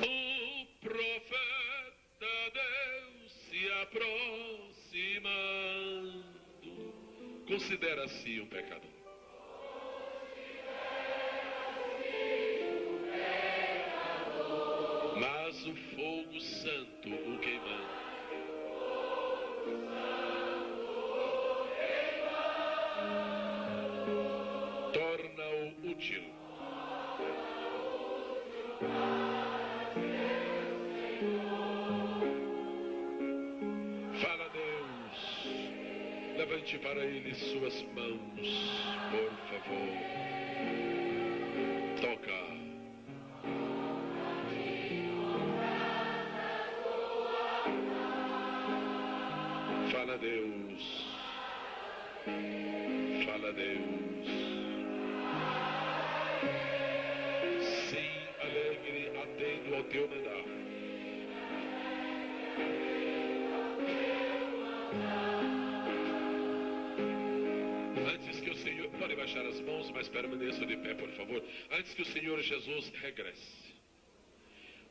O profeta Deus se aproximando, considera-se um pecador. santo o queimando. Torna-o útil. Fala, Deus. Levante para ele suas mãos, por favor. Toca. Fala, Deus. Fala, Deus. Sim, alegre, atendo ao teu mandar. Antes que o Senhor... Pode baixar as mãos, mas permaneça de pé, por favor. Antes que o Senhor Jesus regresse.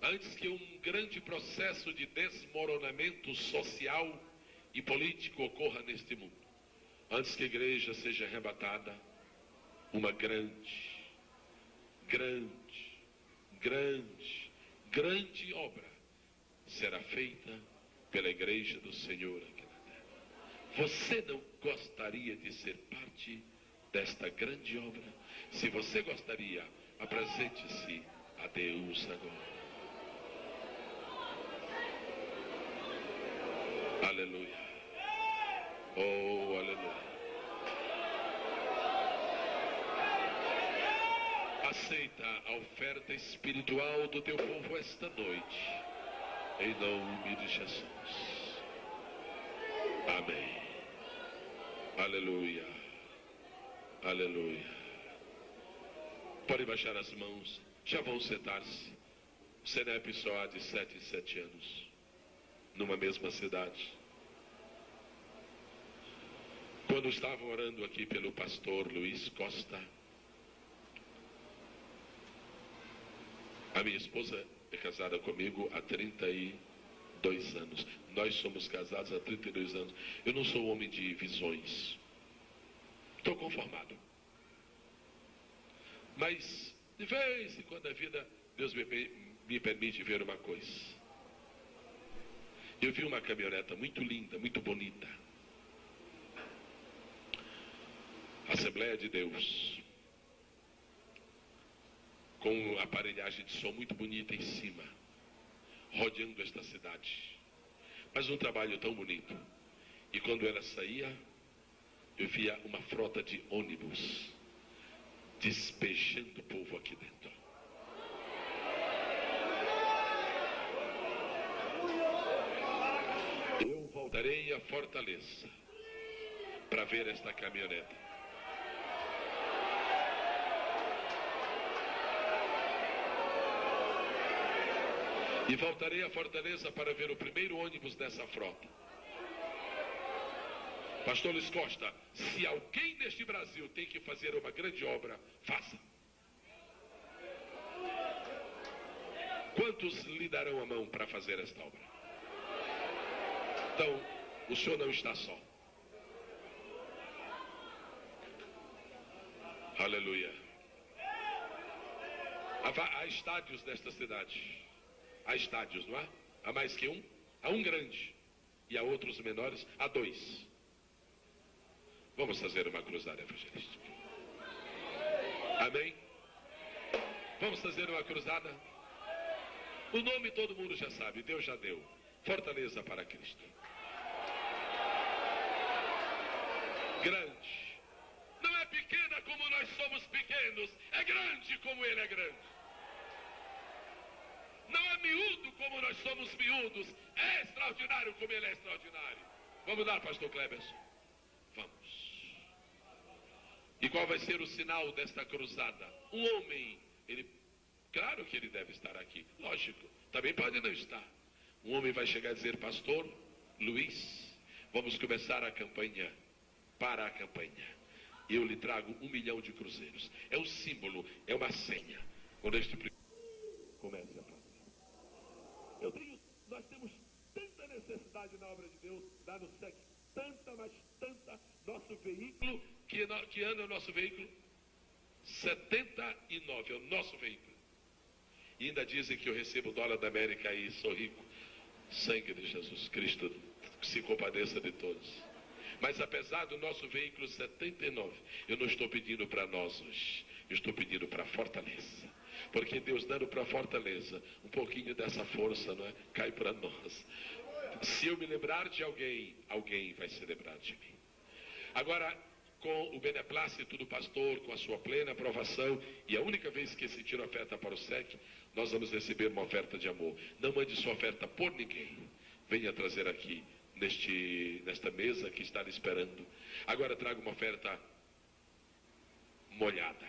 Antes que um grande processo de desmoronamento social e político ocorra neste mundo. Antes que a igreja seja arrebatada, uma grande obra será feita pela igreja do Senhor aqui na terra. Você não gostaria de ser parte desta grande obra? Se você gostaria, apresente-se a Deus agora. Aleluia. Oh, aleluia. Aceita a oferta espiritual do teu povo esta noite, em nome de Jesus. Amém. Aleluia. Aleluia. Pode baixar as mãos. Já vão sentar-se. O Senep só há de 7 em 7 anos, numa mesma cidade. Quando estava orando aqui pelo pastor Luiz Costa, a minha esposa é casada comigo há 32 anos. Nós somos casados há 32 anos. Eu não sou homem de visões. Estou conformado. Mas, de vez em quando a vida, Deus me permite ver uma coisa. Eu vi uma caminhoneta muito linda, muito bonita. Assembleia de Deus. Com aparelhagem de som muito bonita em cima, rodeando esta cidade. Mas um trabalho tão bonito. E quando ela saía, eu via uma frota de ônibus despejando o povo aqui dentro. Eu voltarei à Fortaleza para ver esta caminhoneta. E voltarei à Fortaleza para ver o primeiro ônibus dessa frota. Pastor Luiz Costa, se alguém neste Brasil tem que fazer uma grande obra, faça. Quantos lhe darão a mão para fazer esta obra? Então, o senhor não está só. Aleluia. Há estádios nesta cidade. Há estádios, não há? Há mais que um? Há um grande. E há outros menores? Há 2. Vamos fazer uma cruzada evangelística. Amém? Vamos fazer uma cruzada? O nome todo mundo já sabe, Deus já deu. Fortaleza para Cristo. Grande. Não é pequena como nós somos pequenos. É grande como Ele é grande. Não é miúdo como nós somos miúdos. É extraordinário como Ele é extraordinário. Vamos lá, pastor Cleberson. Vamos. E qual vai ser o sinal desta cruzada? Um homem, claro que ele deve estar aqui, lógico, também pode não estar. Um homem vai chegar a dizer, pastor Luiz, vamos começar a campanha, para a campanha. Eu lhe trago 1 milhão de cruzeiros. É um símbolo, é uma senha. Quando este comece a fazer. Nós temos tanta necessidade na obra de Deus, lá no SEC, tanta, mas tanta, nosso veículo, que anda o nosso veículo? 79 é o nosso veículo. E ainda dizem que eu recebo dólar da América e sou rico. Sangue de Jesus Cristo se compadeça de todos. Mas apesar do nosso veículo 79, eu não estou pedindo para nós hoje. Eu estou pedindo para Fortaleza. Porque Deus dando para Fortaleza, um pouquinho dessa força, não é? Cai para nós. Se eu me lembrar de alguém, alguém vai se lembrar de mim. Agora, com o beneplácito do pastor, com a sua plena aprovação, e a única vez que esse tiro oferta para o SEC, nós vamos receber uma oferta de amor. Não mande sua oferta por ninguém. Venha trazer aqui, nesta mesa que está lhe esperando. Agora traga uma oferta molhada.